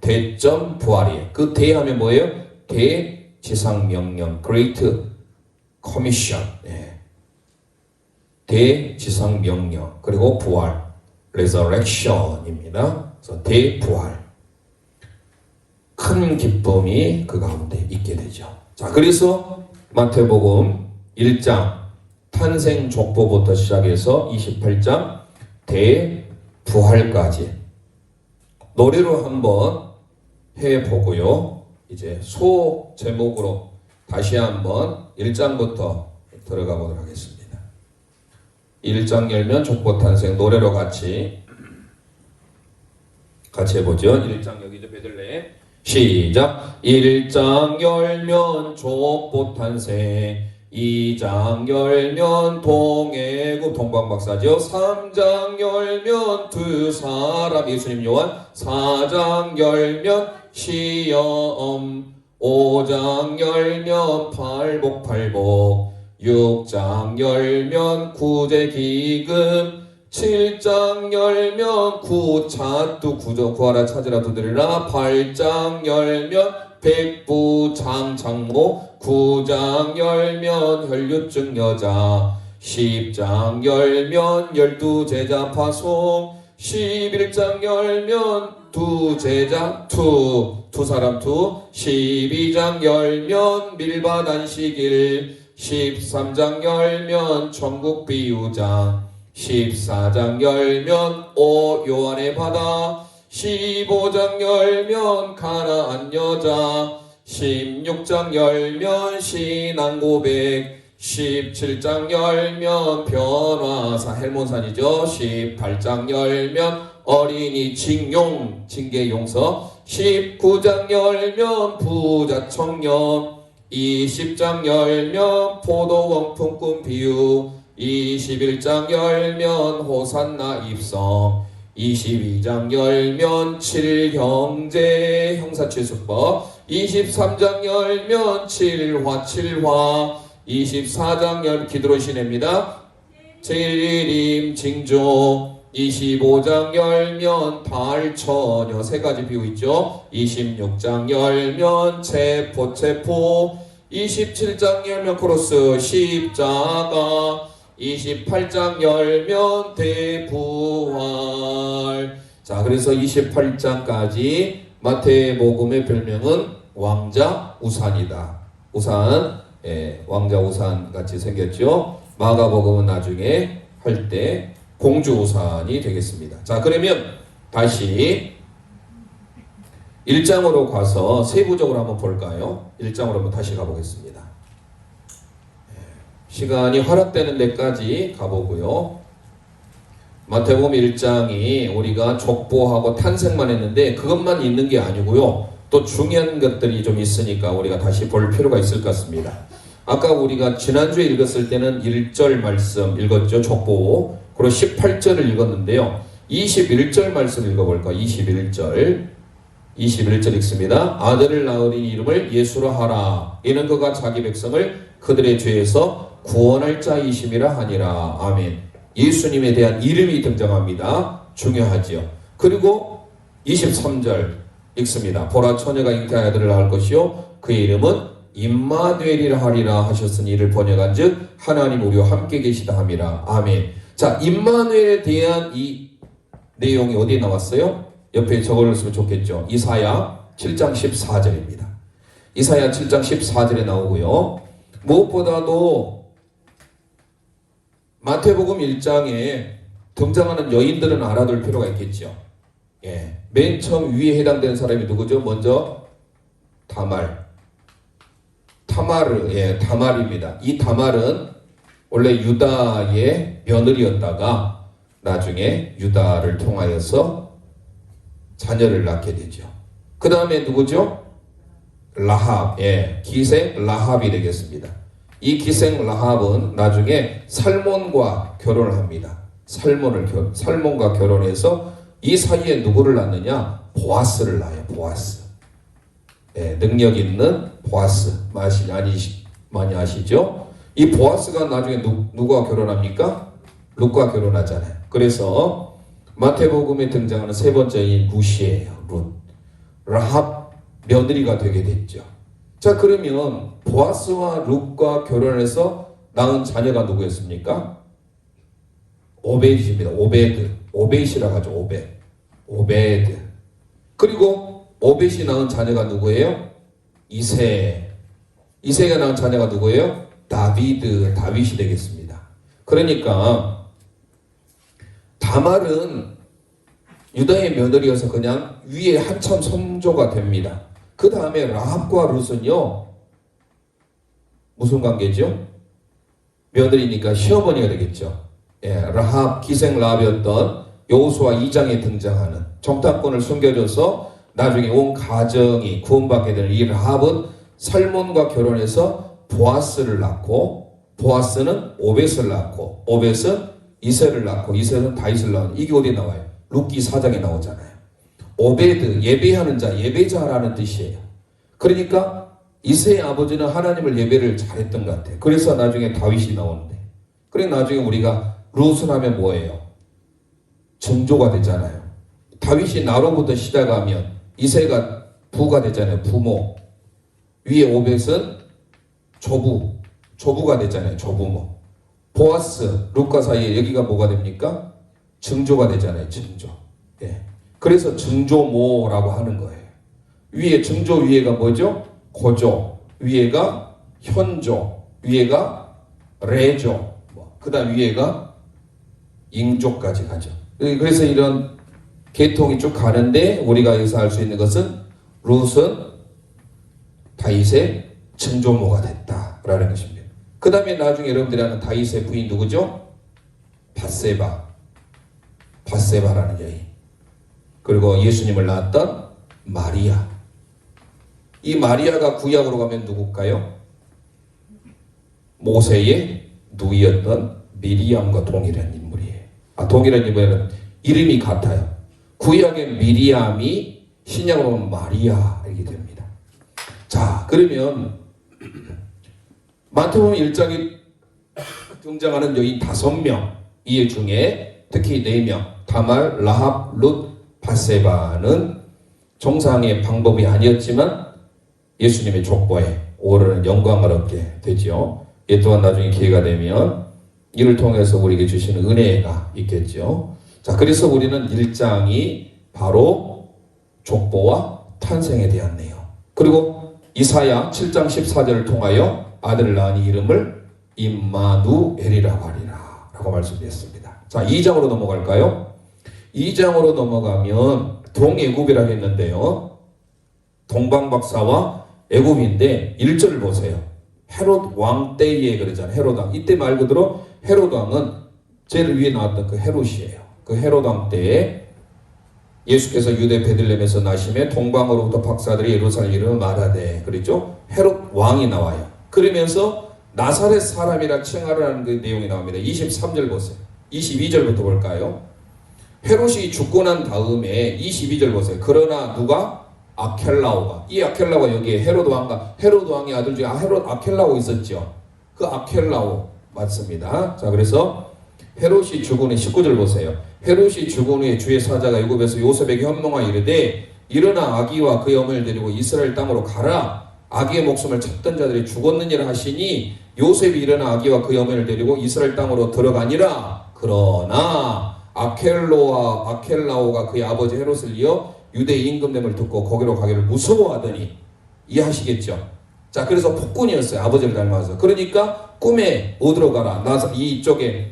대점 부활이에요. 그 대하면 뭐예요? 대지상 명령, Great Commission. 네. 대지상 명령, 그리고 부활, Resurrection입니다. 그래서 대부활. 큰 기쁨이 그 가운데 있게 되죠. 자, 그래서 마태복음 1장 탄생 족보부터 시작해서 28장 대부활까지 노래로 한번 해보고요. 이제 소 제목으로 다시 한번 1장부터 들어가 보도록 하겠습니다. 1장 열면 족보 탄생 노래로 같이 해보죠. 1장 여기죠. 베들레헴. 시작. 1장 열면 족보 탄생, 2장 열면 동해국 동방박사죠. 3장 열면 두 사람 예수님 요한, 4장 열면 시험, 5장 열면 팔복, 6장 열면 구제기금, 7장 열면 구차뚜 구하라 찾으라 두드리라, 8장 열면 백부장장모, 9장 열면 혈류증 여자, 10장 열면 12제자 파송, 11장 열면 두 제자 두 사람 12장 열면 밀밭 안식일, 13장 열면 천국 비유장, 14장 열면 요한의 바다, 15장 열면 가나안 여자, 16장 열면 신앙 고백, 17장 열면 변화사 헬몬산이죠. 18장 열면 어린이 징계 용서, 19장 열면 부자 청년, 20장 열면 포도원 품꾼 비유, 21장 열면 호산나 입성, 22장 열면 7형제 형사칠수법, 23장 열면 7화, 24장 열 기드론 시내입니다. 재림 징조, 25장 열면 달처녀 세 가지 비유 있죠. 26장 열면 체포, 27장 열면 크로스 십자가, 28장 열면 대부활. 자, 그래서 28장까지 마태복음의 별명은 왕자 우산이다. 우산, 왕자 우산 같이 생겼죠. 마가복음은 나중에 할 때 공주 우산이 되겠습니다. 자, 그러면 다시 1장으로 가서 세부적으로 한번 볼까요? 1장으로 한번 다시 가보겠습니다. 시간이 허락되는 데까지 가보고요. 마태복음 1장이 우리가 족보하고 탄생만 했는데 그것만 있는 게 아니고요. 또 중요한 것들이 좀 있으니까 우리가 다시 볼 필요가 있을 것 같습니다. 아까 우리가 지난주에 읽었을 때는 1절 말씀 읽었죠. 족보. 그리고 18절을 읽었는데요. 21절 말씀 읽어볼까요? 21절 읽습니다. 아들을 낳으니 이름을 예수로 하라. 이는 그가 자기 백성을 그들의 죄에서 구원할 자이심이라 하니라. 아멘. 예수님에 대한 이름이 등장합니다. 중요하지요. 그리고 23절 읽습니다. 보라 처녀가 잉태한 아들을 낳을 것이요 그의 이름은 임마누엘이라 하리라 하셨으니 이를 번역한즉 하나님 우리와 함께 계시다 함이라. 아멘. 자, 임마누엘에 대한 이 내용이 어디에 나왔어요? 옆에 적어놓으면 좋겠죠. 이사야 7장 14절입니다. 이사야 7장 14절에 나오고요. 무엇보다도 마태복음 1장에 등장하는 여인들은 알아둘 필요가 있겠죠. 예. 맨 처음 위에 해당되는 사람이 누구죠? 먼저 다말입니다. 이 다말은 원래 유다의 며느리였다가 나중에 유다를 통하여서 자녀를 낳게 되죠. 그 다음에 누구죠? 라합, 기생 라합이 되겠습니다. 이 기생 라합은 나중에 살몬과 결혼을 합니다. 살몬과 결혼해서 이 사이에 누구를 낳느냐? 보아스를 낳아요. 보아스. 능력 있는 보아스. 많이 아시죠? 이 보아스가 나중에 누구와 결혼합니까? 룻과 결혼하잖아요. 그래서 마태복음에 등장하는 세 번째인 룻이에요. 룻. 라합 며느리가 되게 됐죠. 자, 그러면 보아스와 룻과 결혼해서 낳은 자녀가 누구였습니까? 오벳입니다. 오벳이라고 하죠. 오벳. 그리고 오벳이 낳은 자녀가 누구예요? 이새가 낳은 자녀가 누구예요? 다윗이 되겠습니다. 그러니까 다말은 유다의 며느리여서 그냥 위에 한참 선조가 됩니다. 그 다음에 라합과 룻은요, 무슨 관계죠? 며느리니까 시어머니가 되겠죠. 라합, 기생 라합이었던 여호수아 2장에 등장하는 정탐꾼을 숨겨줘서 나중에 온 가정이 구원받게 되는 이 라합은 살몬과 결혼해서 보아스를 낳고, 보아스는 오벳을 낳고, 오벳은 이새를 낳고, 이새는 다윗을 낳는, 이게 어디에 나와요? 룻기 4장에 나오잖아요. 오베드, 예배하는 자, 예배자라는 뜻이에요. 그러니까 이새의 아버지는 하나님을 예배를 잘했던 것 같아요. 그래서 나중에 다윗이 나오는데, 그래 나중에 우리가 룻을 하면 뭐예요? 증조가 되잖아요. 다윗이 나로부터 시작하면 이새가 부가 되잖아요. 부모. 위에 오벳은 조부가 되잖아요. 조부모. 보아스, 룻과 사이에 여기가 뭐가 됩니까? 증조가 되잖아요. 증조. 그래서 증조모라고 하는 거예요. 위에 증조 위에가 뭐죠? 고조. 위에가 현조. 위에가 레조. 그 다음 위에가 잉조까지 가죠. 그래서 이런 계통이 쭉 가는데 우리가 여기서 알 수 있는 것은 룻은 다윗의 증조모가 됐다라는 것입니다. 그 다음에 나중에 여러분들이 아는 다윗의 부인 누구죠? 바세바라는 여인. 그리고 예수님을 낳았던 마리아. 이 마리아가 구약으로 가면 누굴까요? 모세의 누이였던 미리암과 동일한 인물이에요. 동일한 인물은 이름이 같아요. 구약의 미리암이 신약으로 보면 마리아 이렇게 됩니다. 자, 그러면 마태복음 1장에 등장하는 여인 5명, 이 중에 특히 4명, 다말, 라합, 룻, 바세바는 정상의 방법이 아니었지만 예수님의 족보에 오르는 영광을 얻게 되죠. 이 또한 나중에 기회가 되면 이를 통해서 우리에게 주시는 은혜가 있겠죠. 자, 그래서 우리는 1장이 바로 족보와 탄생에 대한 내용. 그리고 이사야 7장 14절을 통하여 아들을 낳으니 이름을 임마누엘이라고 하리라 라고 말씀드렸습니다. 자, 2장으로 넘어갈까요? 2장으로 넘어가면 동애굽이라고 했는데요. 동방박사와 애굽인데 1절을 보세요. 헤롯 왕 때에 그러잖아요. 헤롯 왕. 이때 말 그대로 헤롯 왕은 제일 위에 나왔던 그 헤롯이에요. 그 헤롯 왕 때에 예수께서 유대 베들레헴에서 나심에 동방으로부터 박사들이 예루살렘 이름을 말하되 그랬죠. 헤롯 왕이 나와요. 그러면서 나사렛 사람이라 칭하라는 그 내용이 나옵니다. 23절 보세요. 22절부터 볼까요? 헤롯이 죽고 난 다음에 22절 보세요. 그러나 누가? 아켈라오가. 이 아켈라오가 여기에 헤롯 왕의 아들 중에 헤롯 아켈라오 있었죠. 그 아켈라오 맞습니다. 자, 그래서 헤롯이 죽은 후 19절 보세요. 헤롯이 죽은 후에 주의 사자가 애굽에서 요셉에게 현몽하여 이르되 일어나 아기와 그의 어머니를 데리고 이스라엘 땅으로 가라. 아기의 목숨을 찾던 자들이 죽었느니라 하시니 요셉이 일어나 아기와 그의 어머니를 데리고 이스라엘 땅으로 들어가니라. 그러나 아켈라오가 그의 아버지 헤롯을 이어 유대 임금됨을 듣고 거기로 가기를 무서워하더니 이해하시겠죠? 자, 그래서 폭군이었어요. 아버지를 닮아서. 그러니까 꿈에 어디로 가라. 이쪽에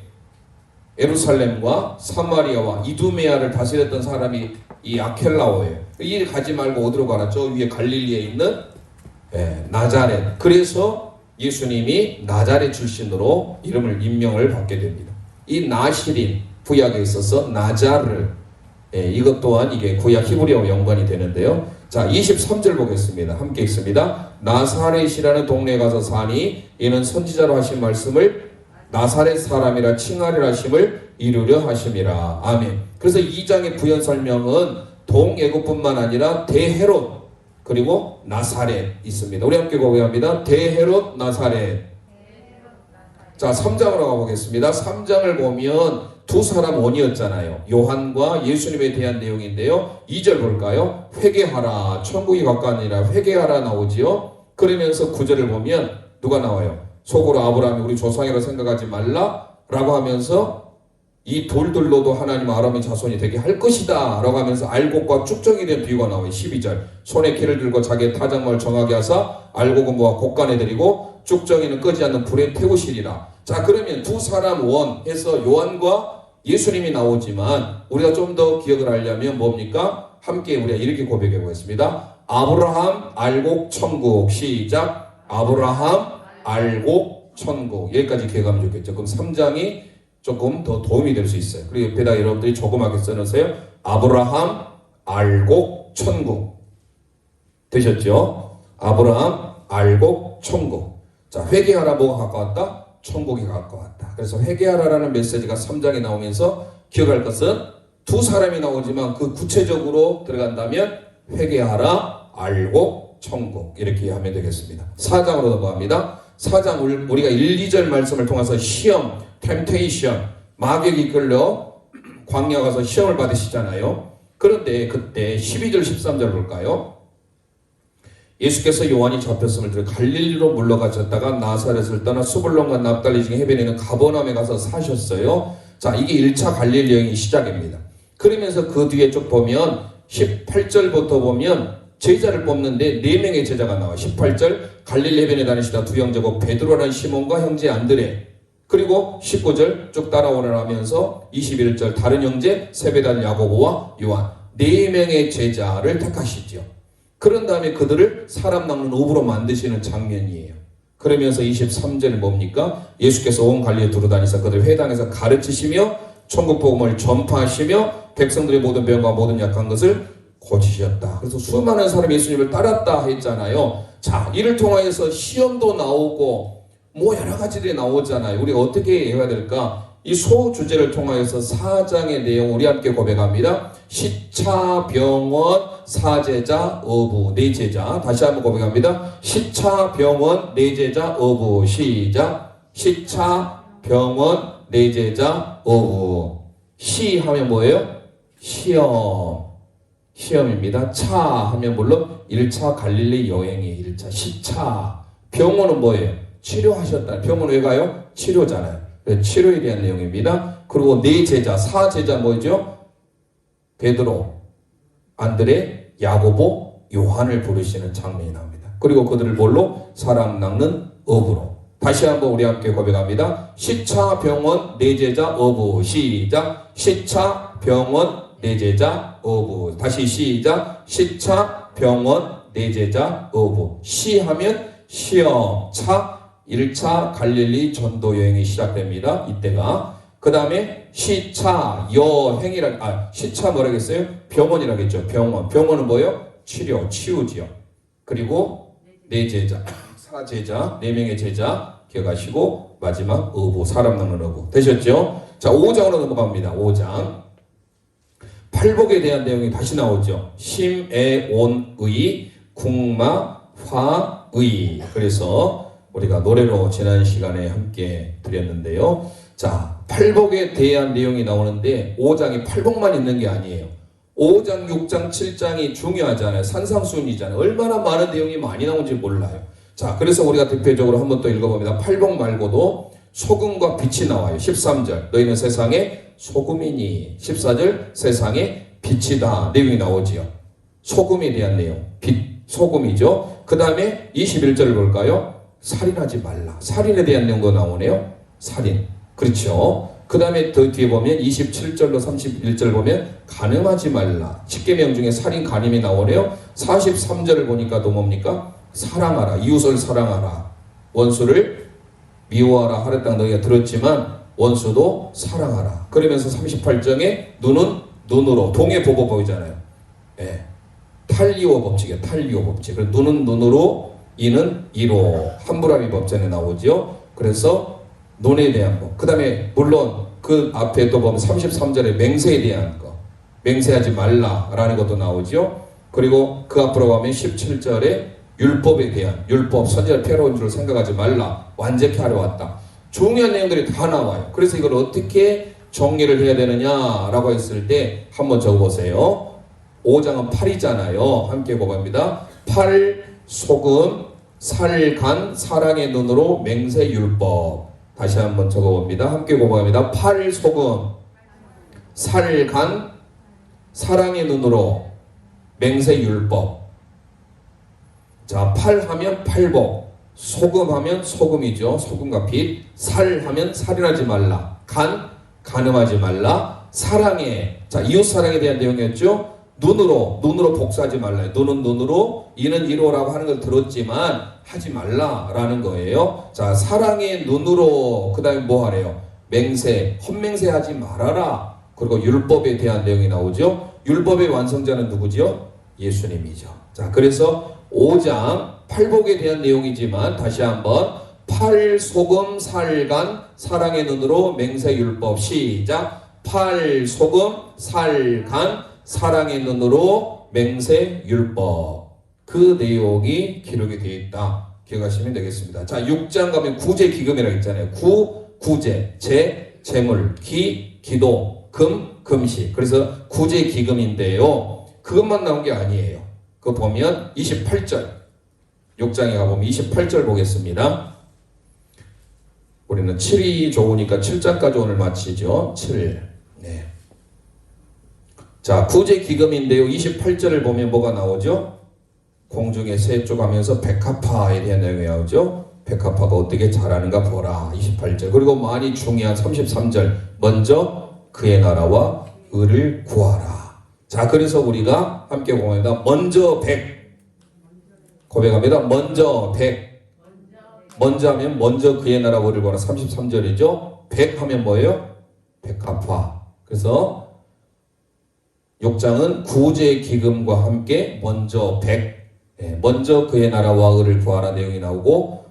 예루살렘과 사마리아와 이두메아를 다스렸던 사람이 이 아켈라오예요. 이 가지 말고 어디로 가라. 저 위에 갈릴리에 있는 나자렛. 그래서 예수님이 나자렛 출신으로 임명을 받게 됩니다. 이 나시린 구약에 있어서 나자르 이것 또한 이게 구약 히브리어와 연관이 되는데요. 자, 23절 보겠습니다. 함께 읽습니다. 나사렛이라는 동네에 가서 사니 이는 선지자로 하신 말씀을 나사렛 사람이라 칭하리라 하심을 이루려 하심이라. 아멘. 그래서 2장의 부연 설명은 동애굽뿐만 아니라 대헤롯 그리고 나사렛 있습니다. 우리 함께 고백합니다. 대헤롯 나사렛. 자, 3장으로 가보겠습니다. 3장을 보면 두 사람 원이었잖아요. 요한과 예수님에 대한 내용인데요. 2절 볼까요? 회개하라. 천국이 가까우니라. 회개하라 나오지요. 그러면서 9절을 보면 누가 나와요? 속으로 아브라함이 우리 조상이라고 생각하지 말라 라고 하면서 이 돌들로도 하나님 아람의 자손이 되게 할 것이다 라고 하면서 알곡과 쭉정이 된 비유가 나와요. 12절 손에 키를 들고 자기의 타작마를 정하게 하사 알곡은 모아 곡간에 들이고 쭉정이는 끄지 않는 불에 태우시리라. 자, 그러면 두 사람 원 해서 요한과 예수님이 나오지만 우리가 좀 더 기억을 하려면 뭡니까? 함께 우리가 이렇게 고백해 보겠습니다. 아브라함 알곡 천국. 시작. 아브라함 알곡 천국. 여기까지 기억하면 좋겠죠. 그럼 3장이 조금 더 도움이 될 수 있어요. 그리고 옆에다 여러분들이 조그맣게 써놓으세요. 아브라함 알곡 천국. 되셨죠? 아브라함 알곡 천국. 자, 회개하라. 뭐가 가까웠다? 천국이 가까웠다. 그래서 회개하라라는 메시지가 3장에 나오면서 기억할 것은 두 사람이 나오지만 그 구체적으로 들어간다면 회개하라 알곡 천국 이렇게 하면 되겠습니다. 4장으로 넘어갑니다. 4장 우리가 1, 2절 말씀을 통해서 시험, 템테이션, 마귀에게 이끌려 광야 가서 시험을 받으시잖아요. 그런데 그때 12절 13절 볼까요? 예수께서 요한이 잡혔음을 들어 갈릴리로 물러가셨다가 나사렛을 떠나 수불론과 납달리 중에 해변에 있는 가버나움에 가서 사셨어요. 자, 이게 1차 갈릴리 여행이 시작입니다. 그러면서 그 뒤에 쭉 보면 18절부터 보면 제자를 뽑는데 4명의 제자가 나와요. 18절 갈릴리 해변에 다니시다 두 형제고 베드로라는 시몬과 형제 안드레. 그리고 19절 쭉 따라오라 하면서 21절 다른 형제 세베다는 야고보와 요한 4명의 제자를 택하시죠. 그런 다음에 그들을 사람 낚는 어부로 만드시는 장면이에요. 그러면서 23절은 뭡니까? 예수께서 온 갈릴리에 두루다니사 그들 회당에서 가르치시며 천국 복음을 전파하시며 백성들의 모든 병과 모든 약한 것을 고치셨다. 그래서 수많은 사람이 예수님을 따랐다 했잖아요. 자, 이를 통하여서 시험도 나오고 뭐 여러 가지들이 나오잖아요. 우리 어떻게 해야 될까? 이 소주제를 통하여서 4장의 내용 우리 함께 고백합니다. 시차, 병원, 사제자, 어부, 네 제자. 다시 한번 고백합니다. 시차, 병원, 네 제자, 어부. 시작. 시차, 병원, 네 제자, 어부. 시 하면 뭐예요? 시험. 시험입니다. 차 하면 물론 1차 갈릴리 여행이 1차. 시차. 병원은 뭐예요? 치료하셨다. 병원 왜 가요? 치료잖아요. 치료에 대한 내용입니다. 그리고 네 제자, 사 제자 뭐죠? 베드로, 안드레, 야고보, 요한을 부르시는 장면이 나옵니다. 그리고 그들을 뭘로? 사람 낚는 어부로. 다시 한번 우리 함께 고백합니다. 시차, 병원, 네 제자, 어부. 시작. 시차, 병원, 네 제자, 어부. 다시 시작. 시차, 병원, 네 제자, 어부. 시하면 시험, 차, 1차 갈릴리 전도 여행이 시작됩니다. 이때가. 그 다음에 시차, 여행이라, 시차 뭐라겠어요? 병원이라겠죠. 병원은 뭐예요? 치료, 치유지요. 그리고 네 제자, 사제자, 네 명의 제자 기억하시고, 마지막 의부, 사람 낚는 의부. 되셨죠? 자, 5장으로 넘어갑니다. 5장. 팔복에 대한 내용이 다시 나오죠. 심애온의, 궁마화의. 그래서 우리가 노래로 지난 시간에 함께 드렸는데요. 자, 팔복에 대한 내용이 나오는데 5장이 팔복만 있는 게 아니에요. 5장, 6장, 7장이 중요하잖아요. 산상수훈이잖아요. 얼마나 많은 내용이 많이 나오는지 몰라요. 자, 그래서 우리가 대표적으로 한번 또 읽어봅니다. 팔복 말고도 소금과 빛이 나와요. 13절 너희는 세상의 소금이니. 14절 세상의 빛이다. 내용이 나오지요. 소금에 대한 내용. 빛, 소금이죠. 그 다음에 21절을 볼까요? 살인하지 말라. 살인에 대한 내용도 나오네요. 살인. 그렇죠. 그 다음에 더 뒤에 보면 27절로 31절 보면 간음하지 말라. 10계명 중에 살인, 간음이 나오네요. 43절을 보니까 또 뭡니까? 사랑하라. 이웃을 사랑하라. 원수를 미워하라 하랬다 너희가 들었지만 원수도 사랑하라. 그러면서 38장에 눈은 눈으로, 동해보고법이잖아요. 예. 탈리오 법칙이에요. 탈리오 법칙. 눈은 눈으로, 이는 이로. 함부라비 법전에 나오죠. 그래서 눈에 대한 거. 그 다음에 물론 그 앞에 또 보면 33절에 맹세에 대한 거. 맹세하지 말라라는 것도 나오죠. 그리고 그 앞으로 가면 17절에 율법에 대한, 율법, 선지자 패러온 줄 생각하지 말라. 완전히 하려 왔다. 중요한 내용들이 다 나와요. 그래서 이걸 어떻게 정리를 해야 되느냐라고 했을 때 한번 적어보세요. 5장은 8이잖아요. 함께 보갑니다. 8, 소금, 살, 간, 사랑의 눈으로 맹세, 율법. 다시 한번 적어봅니다. 함께 보갑니다. 8, 소금, 살, 간, 사랑의 눈으로 맹세, 율법. 자, 팔 하면 팔복, 소금 하면 소금이죠. 소금과 빛. 살 하면 살인하지 말라. 간, 간음하지 말라. 사랑에, 자, 이웃사랑에 대한 내용이었죠. 눈으로 복수하지 말라. 눈은 눈으로, 이는 이로라고 하는 걸 들었지만 하지 말라라는 거예요. 자, 사랑의 눈으로, 그 다음에 뭐 하래요? 맹세, 헛맹세하지 말아라. 그리고 율법에 대한 내용이 나오죠. 율법의 완성자는 누구죠? 예수님이죠. 자, 그래서 5장 팔복에 대한 내용이지만 다시 한번 팔, 소금, 살간, 사랑의 눈으로 맹세, 율법. 시작. 팔, 소금, 살간, 사랑의 눈으로 맹세, 율법. 그 내용이 기록이 되어 있다. 기억하시면 되겠습니다. 자, 6장 가면 구제 기금이라고 있잖아요. 구제, 재물, 기도, 금식. 그래서 구제 기금인데요. 그것만 나온 게 아니에요. 그거 보면 28절. 6장에 가보면 28절 보겠습니다. 우리는 7이 좋으니까 7장까지 오늘 마치죠. 7. 네. 자, 구제 기금인데요. 28절을 보면 뭐가 나오죠? 공중에 새 쪼가면서 백합화에 대한 내용이 나오죠. 백합화가 어떻게 자라는가 보라. 28절. 그리고 많이 중요한 33절. 먼저 그의 나라와 의를 구하라. 자, 그래서 우리가 함께 공부합니다. 먼저 고백합니다. 먼저 먼저 하면 먼저 그의 나라와 의를 구하라. 33절이죠. 하면 뭐예요? 백합화. 그래서 6장은 구제 기금과 함께 먼저 먼저 그의 나라와 의를 구하라 내용이 나오고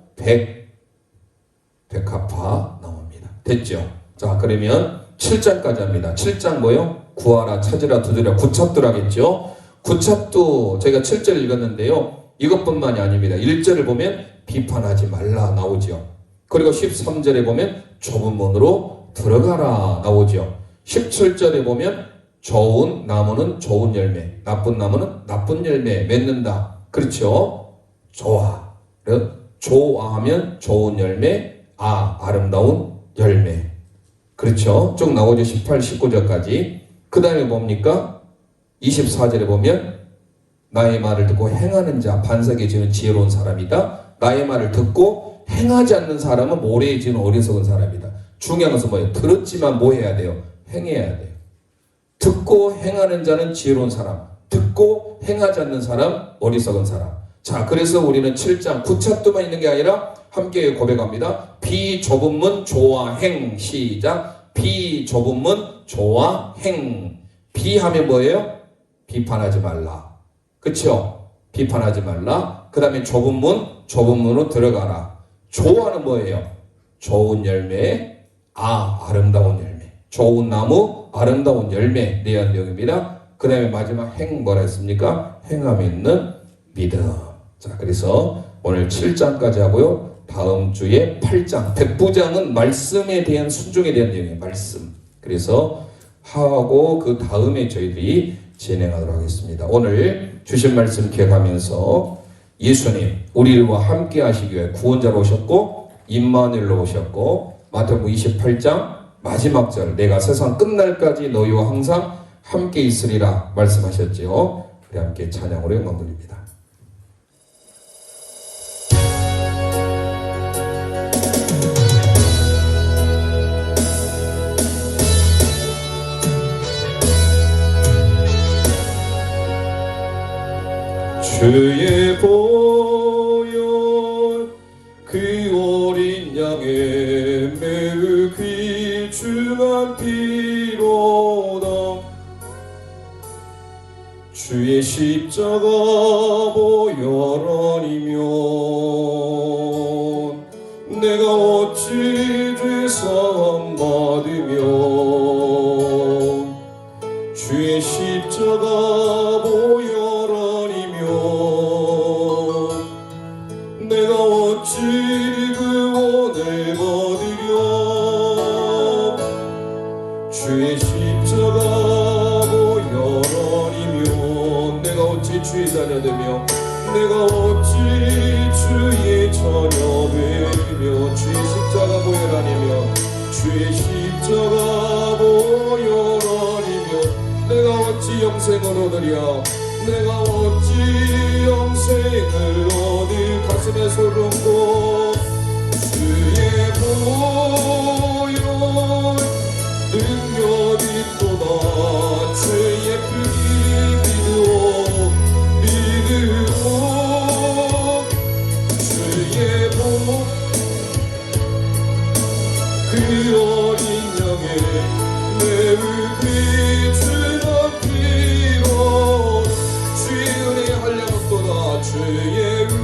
백합화 나옵니다. 됐죠? 자, 그러면 7장까지 합니다. 7장 뭐요? 구하라, 찾으라, 두드려, 구찾들 하겠죠? 구찾도 저희가 7절 읽었는데요. 이것뿐만이 아닙니다. 1절을 보면 비판하지 말라 나오죠. 그리고 13절에 보면 좁은 문으로 들어가라 나오죠. 17절에 보면 좋은 나무는 좋은 열매, 나쁜 나무는 나쁜 열매 맺는다. 그렇죠? 좋아. 좋아하면 좋은 열매, 아름다운 열매. 그렇죠? 쭉 나오죠. 18, 19절까지. 그 다음에 뭡니까? 24절에 보면 나의 말을 듣고 행하는 자 반석에 지는 지혜로운 사람이다. 나의 말을 듣고 행하지 않는 사람은 모래에 지는 어리석은 사람이다. 중요한 것은 뭐예요? 들었지만 뭐 해야 돼요? 행해야 돼요. 듣고 행하는 자는 지혜로운 사람, 듣고 행하지 않는 사람 어리석은 사람. 자, 그래서 우리는 7장 구차도만 있는 게 아니라 함께 고백합니다. 비좁은 문 조화 행. 시작. 좁은 문 조와 행. 비하면 뭐예요? 비판하지 말라. 그쵸? 비판하지 말라. 그 다음에 좁은 문으로 들어가라. 조화는 뭐예요? 좋은 열매, 아름다운 열매. 좋은 나무, 아름다운 열매. 내한 내용입니다. 그 다음에 마지막 행 뭐라 했습니까? 행함 있는 믿음. 자, 그래서 오늘 7장까지 하고요. 다음 주에 8장, 백부장은 말씀에 대한 순종에 대한 내용이에요. 말씀. 그래서 하고 그 다음에 저희들이 진행하도록 하겠습니다. 오늘 주신 말씀 기억하면서 예수님 우리와 함께 하시기 위해 구원자로 오셨고 임마누엘로 오셨고 마태복음 28장 마지막 절 내가 세상 끝날까지 너희와 항상 함께 있으리라 말씀하셨지요. 우리 함께 찬양으로 영광 돌립니다. 주의 보혈 그 어린 양의 매우 귀중한 피로다. 주의 십자가 보혈 아니면 내가 어찌 죄사함 받으며 주의 십자가 보혈 내가 어찌 구원을 받으려 주의 십자가 보혈 아니면 내가 어찌 주의 자녀되며 내가 어찌 주의 자녀되며 주의 십자가 보혈 아니면 주의 십자가 보혈 아니면 내가 어찌 영생을 얻으랴 내가 어찌 영생을 얻을 가슴에 소름고 주의 보혈 능력 있도다 주의 피 믿으오 주의 보혈 그 어린 양의 매우 귀중한 피로 주의 은혜 한량없도다 주의 은혜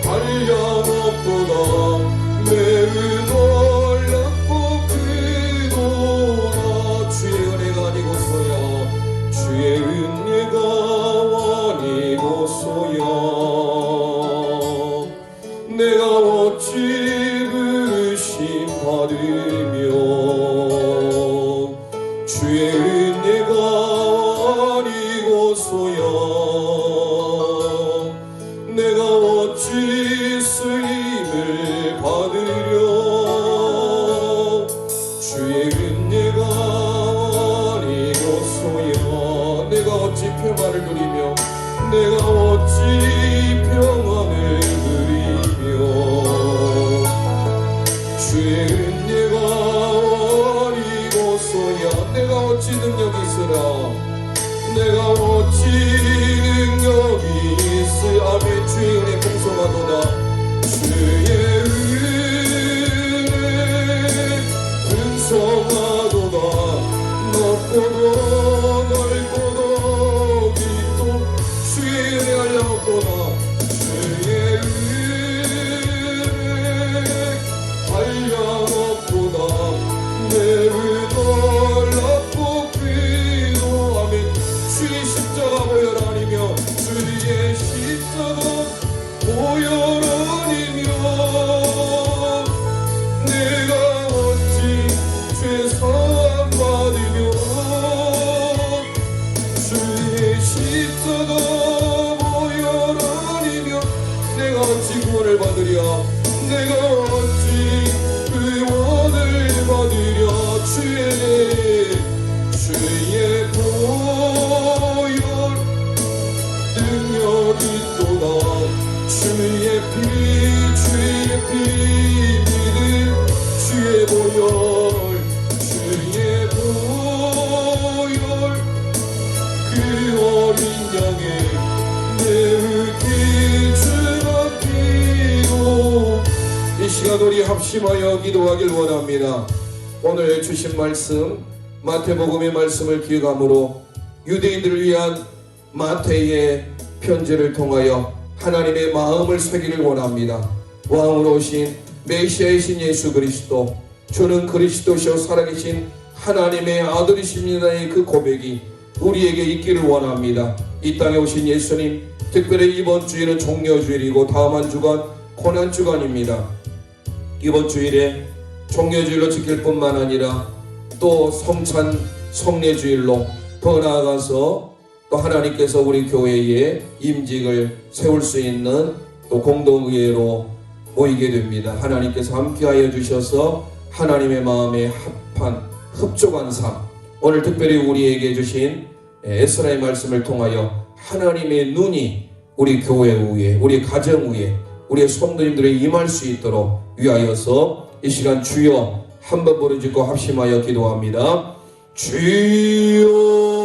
한량없도다 매우 놀랍고 크도다 주의 은혜가 아니고서야 주의 은혜가 아니고서야 내가 어찌 부르심 받으며 주의 은혜가 아니고서야 내가 어찌 쓰임을 받으려 주의 은혜가 아니고서야 내가 어찌 평안을 누리며 내가 어찌 평안을 누리며 주의 은혜가 아니고서야 내가 어찌 능력이 있으라 내가 어찌 능력이 있으아멘 주의 은혜 풍성하도다 주의 은혜 풍성하도다 높고도 넓고도 깊도 주의 은혜 한량없도다 주의 은혜 한량없도다 매우 놀랍고 크도 아멘 주의 십자가 보혈 아니며 주의 십자가 보혈 아니며 내가 어찌 죄사함 받으며 주의 십자가 보혈 아니며 내가 어찌 구원을 받으랴 내가 어찌 구원을 받으랴 주의 보혈 능력 있도다 주의 피 믿음 주의 보혈 그 어린 양의 매우 귀중한 피로 이 시간 시간 우리 합심하여 기도하길 원합니다. 오늘 주신 말씀 마태복음의 말씀을 기억함으로 유대인들을 위한 마태의 편지를 통하여 하나님의 마음을 새기를 원합니다. 왕으로 오신 메시아이신 예수 그리스도, 주는 그리스도시요 살아계신 하나님의 아들이십니다의 그 고백이 우리에게 있기를 원합니다. 이 땅에 오신 예수님, 특별히 이번 주일은 종려주일이고 다음 한 주간 고난주간입니다. 이번 주일에 종려주일로 지킬 뿐만 아니라 또 성찬 성례주일로 더 나아가서 또 하나님께서 우리 교회에 임직을 세울 수 있는 또 공동의회로 모이게 됩니다. 하나님께서 함께하여 주셔서 하나님의 마음에 합한 흡족한 삶, 오늘 특별히 우리에게 주신 에스라의 말씀을 통하여 하나님의 눈이 우리 교회 위에, 우리 가정 위에, 우리의 성도님들에 임할 수 있도록 위하여서 이 시간 주여 한번 부르짖고 합심하여 기도합니다. 주여